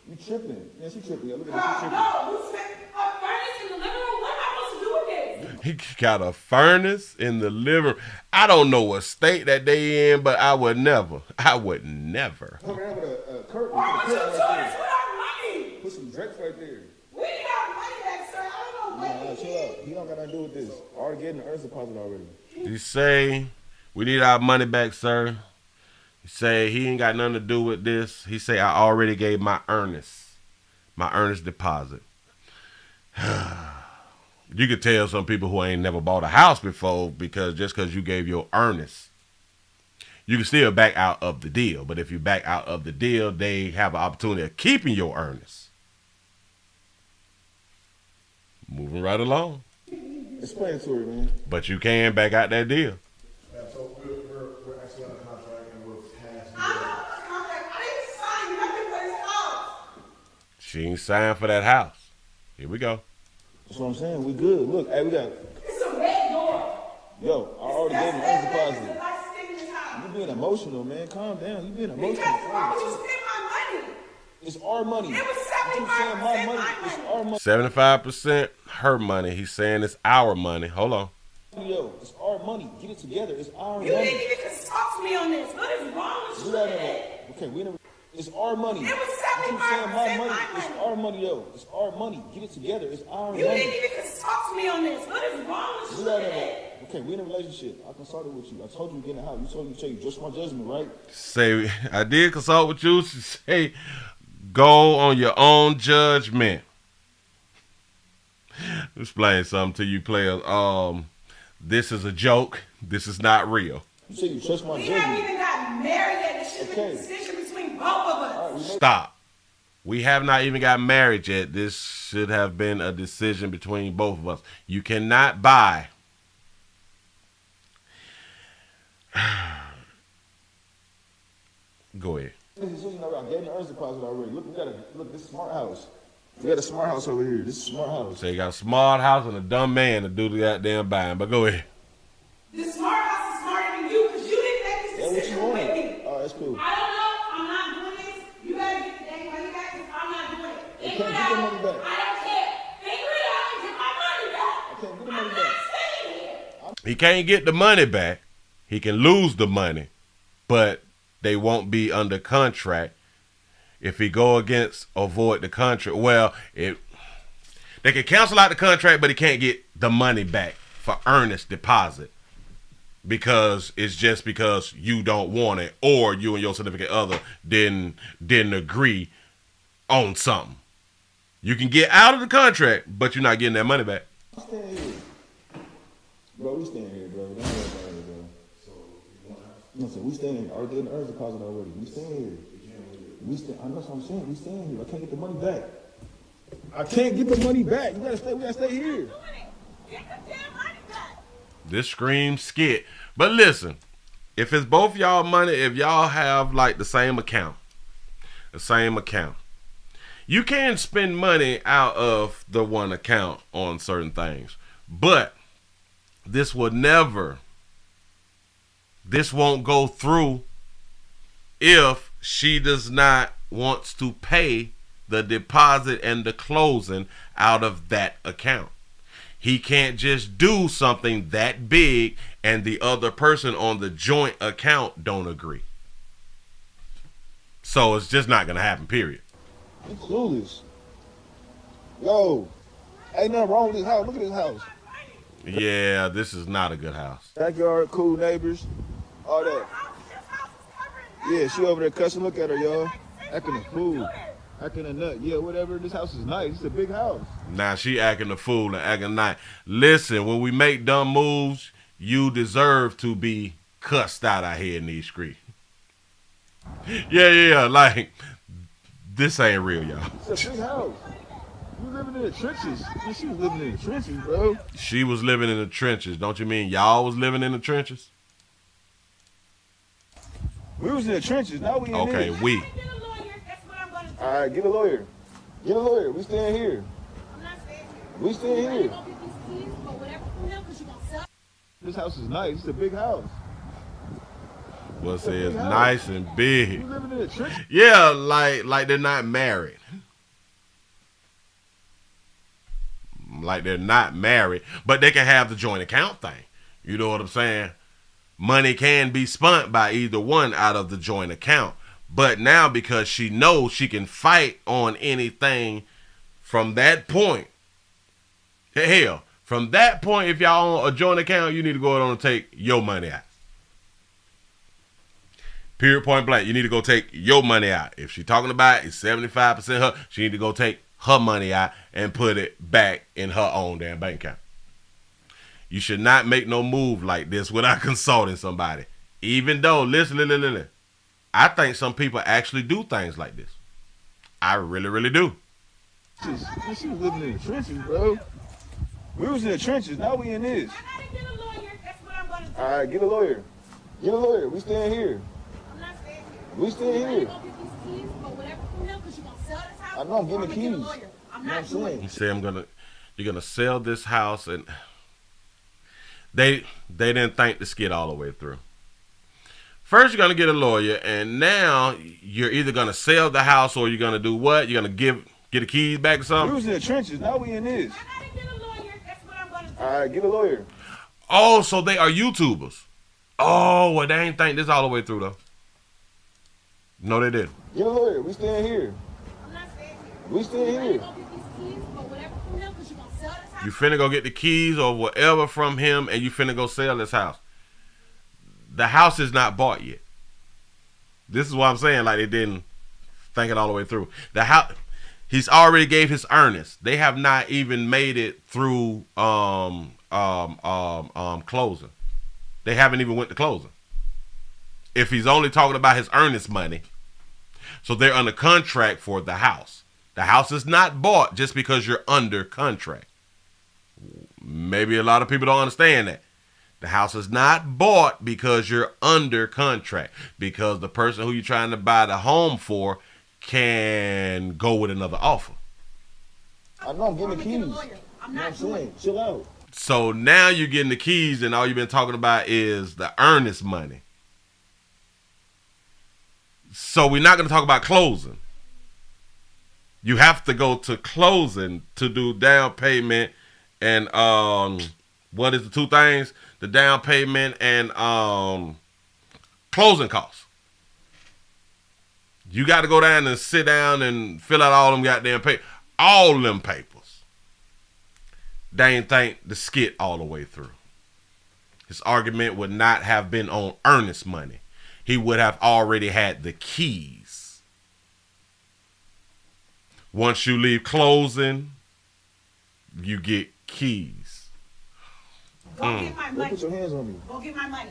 You tripping. Yeah, she tripping. Yeah, look at Girl, this. She tripping. no. Who spent a furnace in the living room? What am I supposed to do with this? He got a furnace in the living room. I don't know what state that they in, but I would never. Come around with a curtain. Why would you do this with our money? Put some drinks right there. We need our money back, sir. I don't know what Chill out. He don't got nothing to do with this. Already getting the earth deposit already. He say, we need our money back, sir. He say he ain't got nothing to do with this. He say, I already gave my earnest deposit. You could tell some people who ain't never bought a house before because you gave your earnest, you can still back out of the deal. But if you back out of the deal, they have an opportunity of keeping your earnest. Moving right along. Explain to her, man. But you can back out that deal. Yeah, so we're actually on a contract and we're past. I didn't sign nothing for this house. She ain't signed for that house. Here we go. That's what I'm saying. We good. Look, hey, we got. It's a red door. Yo, I already gave him earth deposit. You being emotional, man. Calm down. You being emotional. Because why would you spend my money? It's our money. It was 75% my money. It's our money. 75% her money. He's saying it's our money. Hold on. Yo, it's our money. Get it together. It's our money. You didn't even talk to me on this. What is wrong with you? Okay, we never. It's our money. It was 75% my money. my It's our money, yo. It's our money. Get it together. It's our You money. didn't even talk to me on this. What is wrong with you? Okay, we in a relationship. I consulted with you. I told you to get in the house. You told me to tell you just my judgment, right? Say, I did consult with you. She say, go on your own judgment. Explain something to you players. This is a joke. This is not real. You say you trust my We judgment. haven't even got married yet. This should be a decision between both of us. Stop. We have not even got married yet. This should have been a decision between both of us. You cannot buy. Go ahead. I gave him the earth deposit already. Look, this is smart house. We got a smart house over here. This is a smart house. So you got a smart house and a dumb man to do the goddamn buying. But go ahead. This smart house is smarter than you because you didn't make this decision with me. Oh, that's cool. I don't know. I'm not doing this. You gotta get the dang money back because I'm not doing it. Figure it get the money out. back. I don't care. Figure it out and get my money back. I can't get the I'm money not back. staying here. He can't get the money back. He can lose the money, but they won't be under contract. If he go against or void the contract, well, they can cancel out the contract, but he can't get the money back for earnest deposit because it's just because you don't want it or you and your significant other didn't agree on something. You can get out of the contract, but you're not getting that money back. I'm staying here. Bro, we staying here, bro. Don't worry about it, bro. So we staying here. Already getting the earth deposit already. We staying here. I know what I'm saying. We staying here. I can't get the money back. I can't get the money back. You gotta stay. We gotta stay here. Get the damn money back. This screams skit. But listen, if it's both y'all money, if y'all have like the same account, you can spend money out of the one account on certain things. But this won't go through if she does not want to pay the deposit and the closing out of that account. He can't just do something that big and the other person on the joint account don't agree. So it's just not going to happen, period. You clueless. Yo, ain't nothing wrong with this house. Look at this house. Yeah, this is not a good house. Backyard, cool neighbors, all that. Yeah, she over there cussing. Look at her, y'all. Acting a fool. Acting a nut. Yeah, whatever. This house is nice. It's a big house. Now she acting a fool and acting nice. Listen, when we make dumb moves, you deserve to be cussed out here in these streets. Yeah. Like, this ain't real, y'all. It's a big house. You living in the trenches. She was living in the trenches, bro. She was living in the trenches. Don't you mean y'all was living in the trenches? We was in the trenches. Now we in Okay, this. we. All right, get a lawyer. Get a lawyer. We staying here. We staying here. This house is nice. It's a big house. Well, it says nice and big. You living in the trenches? Yeah, like they're not married. Like they're not married, but they can have the joint account thing. You know what I'm saying? Money can be spent by either one out of the joint account. But now because she knows she can fight on anything from that point, hell, from that point, if y'all on a joint account, you need to go on and take your money out. Period, point blank. You need to go take your money out. If she's talking about it's 75% her, she need to go take her money out and put it back in her own damn bank account. You should not make no move like this without consulting somebody. Even though, listen, I think some people actually do things like this. I really do. She was living in the trenches, bro. We was in the trenches. Now we in this. All right, get a lawyer. Get a lawyer. We staying here. We staying here. I know I'm getting the keys. I'm not saying. You say you're gonna sell this house, and they didn't think the skit all the way through. First, you're gonna get a lawyer, and now you're either gonna sell the house or you're gonna do what? You're gonna get the keys back or something? We was in the trenches. Now we in this. All right, get a lawyer. Oh, so they are YouTubers. Oh, well, they ain't think this all the way through though. No, they didn't. Get a lawyer. We staying here. We staying here. You finna go get the keys or whatever from him, and you finna go sell this house. The house is not bought yet. This is what I'm saying. Like, they didn't think it all the way through. The house, he's already gave his earnest. They have not even made it through closing. They haven't even went to closing. If he's only talking about his earnest money, so they're under contract for the house. The house is not bought just because you're under contract. Maybe a lot of people don't understand that. The house is not bought because you're under contract, because the person who you're trying to buy the home for can go with another offer. I know I'm getting the keys. I'm not saying. Chill out. So now you're getting the keys, and all you've been talking about is the earnest money. So we're not going to talk about closing. You have to go to closing to do down payment and what is the two things? The down payment and closing costs. You got to go down and sit down and fill out all them goddamn all them papers. They ain't think the skit all the way through. His argument would not have been on earnest money. He would have already had the keys. Once you leave closing, you get keys. Go get my money. Don't put your hands on me. Go get my money.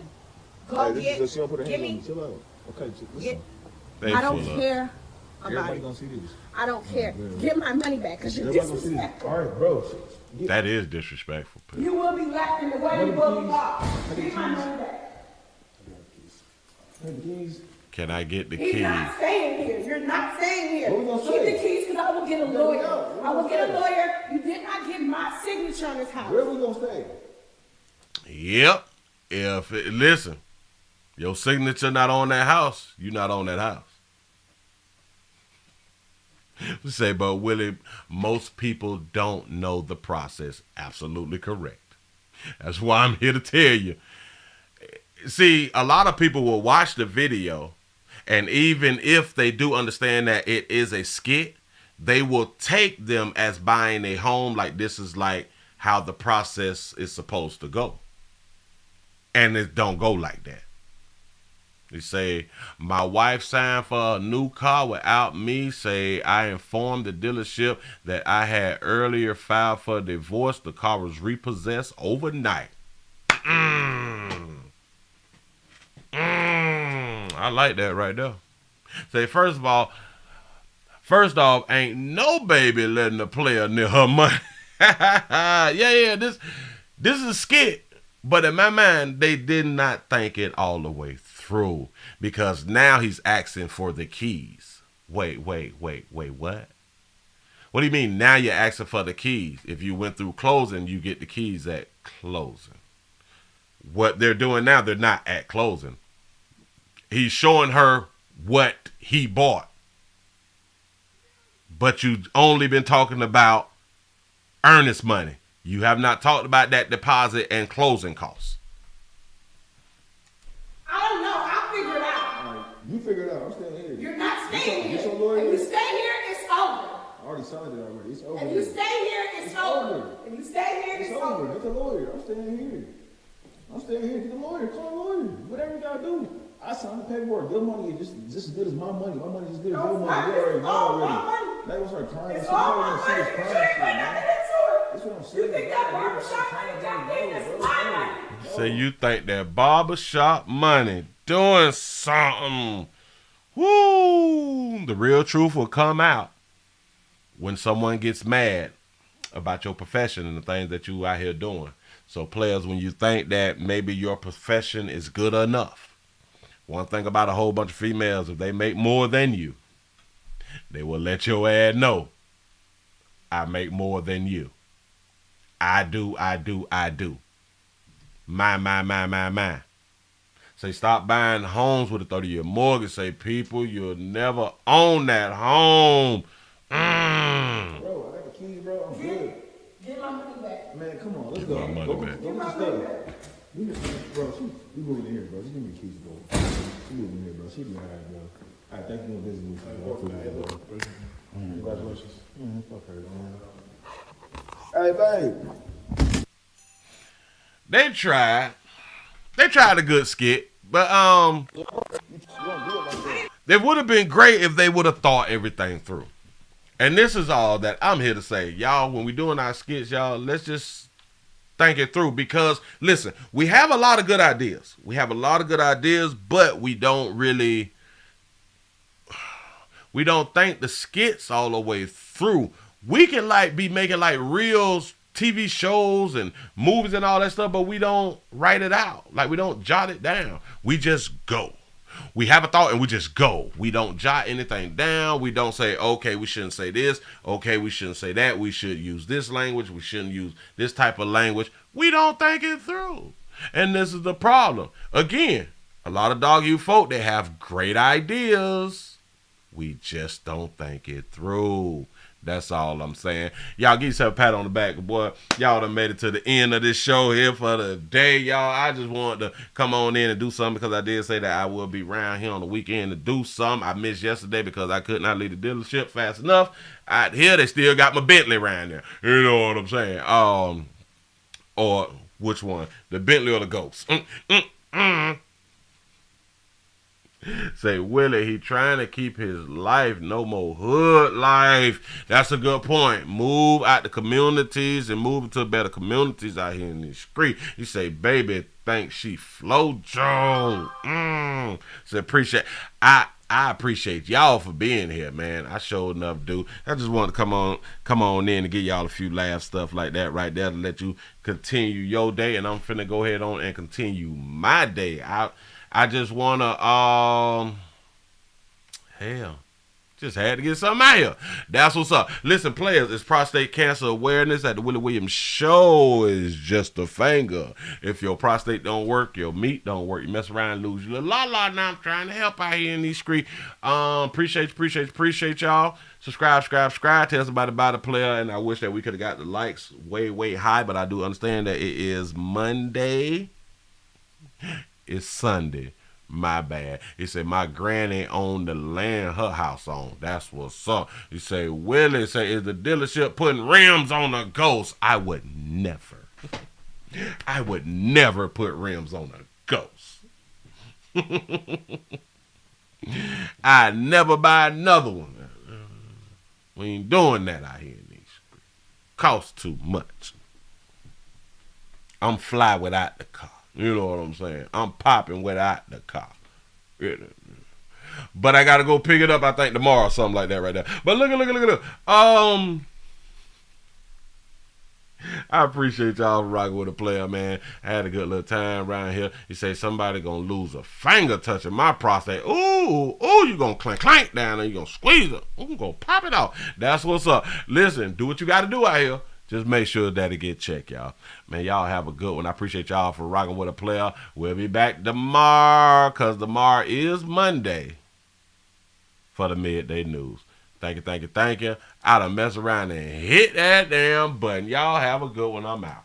Go get. She don't put her hands on me. Chill out. Okay, listen. I don't care about Everybody it. gonna see this. I don't care. Get my money back because you're Everybody gonna see this. disrespectful. All right, bro. That is disrespectful. You will be left in the way you will be lost. Get my money back. Can I get the He's keys? not staying here. You're not staying here. What we gonna Keep say? the keys because I will get a lawyer. I will get a lawyer. You did not get my signature on this house. Where we gonna stay? Yep. Listen, your signature not on that house, you not on that house. We say, but Willie, most people don't know the process. Absolutely correct. That's why I'm here to tell you. See, a lot of people will watch the video, and even if they do understand that it is a skit, they will take them as buying a home like this is like how the process is supposed to go. And it don't go like that. He say, my wife signed for a new car without me. Say, I informed the dealership that I had earlier filed for divorce. The car was repossessed overnight. I like that right there. Say, first off, ain't no baby letting the player near her money. yeah, this is a skit. But in my mind, they did not think it all the way through. Because now he's asking for the keys. Wait, what? What do you mean now you're asking for the keys? If you went through closing, you get the keys at closing. What they're doing now, they're not at closing. He's showing her what he bought. But you've only been talking about earnest money. You have not talked about that deposit and closing costs. I don't know. I'll figure it out. All right, you figure it out. I'm staying here. You're not staying here. Get your lawyer. If you stay here, it's over. I already signed it already. It's over. If you stay here, it's over. If you stay here, it's over. Get the lawyer. I'm staying here. Get the lawyer. Call a lawyer. Whatever you gotta do. I signed the paperwork. Your money is just as good as my money. My money is as good as your money. You already know already. That was her crying. It's all my money. You shouldn't put nothing into it. That's what I'm saying. You think that barbershop money got paid? That's my money. So you think that barbershop money doing something? Woo! The real truth will come out when someone gets mad about your profession and the things that you out here doing. So players, when you think that maybe your profession is good enough, one thing about a whole bunch of females, if they make more than you, they will let your ass know, I make more than you. I do. My. Say, stop buying homes with a 30-year mortgage. Say, people, you'll never own that home. Bro, I got the keys, bro. I'm good. Get my money back. Man, come on. Let's go. Get my money back. Go get your stuff. Bro, you moving in here, bro. Just give me the keys, bro. She moving in here, bro. She be all right, bro. All right, thank you for visiting with me. Congratulations. Fuck her, man. Hey, babe. They tried a good skit, but it would have been great if they would have thought everything through. And this is all that I'm here to say. Y'all, when we doing our skits, y'all, let's just think it through. Because, listen, we have a lot of good ideas. But we don't think the skits all the way through. We can be making real TV shows and movies and all that stuff, but we don't write it out. We don't jot it down. We just go. We have a thought and we just go. We don't jot anything down. We don't say, okay, we shouldn't say this. Okay, we shouldn't say that. We should use this language. We shouldn't use this type of language. We don't think it through. And this is the problem. Again, a lot of dog you folk, they have great ideas. We just don't think it through. That's all I'm saying. Y'all give yourself a pat on the back, boy. Y'all done made it to the end of this show here for the day, y'all. I just wanted to come on in and do something because I did say that I will be around here on the weekend to do something. I missed yesterday because I could not leave the dealership fast enough. Out here, they still got my Bentley around there. You know what I'm saying? Or which one? The Bentley or the Ghost? Say, Willie, he trying to keep his life, no more hood life. That's a good point. Move out the communities and move into better communities out here in the street. You say, baby, think she flow Joe. Say, appreciate. I appreciate y'all for being here, man. I sure enough do. I just wanted to come on in and give y'all a few laugh stuff like that right there to let you continue your day. And I'm finna go ahead on and continue my day. I just want to, just had to get something out here. That's what's up. Listen, players, it's prostate cancer awareness at the Willie Williams Show is just a finger. If your prostate don't work, your meat don't work, you mess around and lose your la. Now I'm trying to help out here in these streets. Appreciate y'all. Subscribe. Tell somebody about the player. And I wish that we could have got the likes way high, but I do understand that it is Monday. It's Sunday. My bad. He said, my granny owned the land her house on. That's what's up. He say, Willie, is the dealership putting rims on a Ghost? I would never. I would never put rims on a Ghost. I never buy another one. We ain't doing that out here in these streets. Costs too much. I'm fly without the car. You know what I'm saying? I'm popping without the car. But I gotta go pick it up, I think, tomorrow or something like that right there. But look. I appreciate y'all rocking with a player, man. I had a good little time around here. You say somebody gonna lose a finger touching my prostate. Ooh, you gonna clank down there. You gonna squeeze it. Ooh, gonna pop it out. That's what's up. Listen, do what you gotta do out here. Just make sure that it get checked, y'all. Man, y'all have a good one. I appreciate y'all for rocking with a player. We'll be back tomorrow, because tomorrow is Monday for the Midday News. Thank you. I done mess around and hit that damn button. Y'all have a good one. I'm out.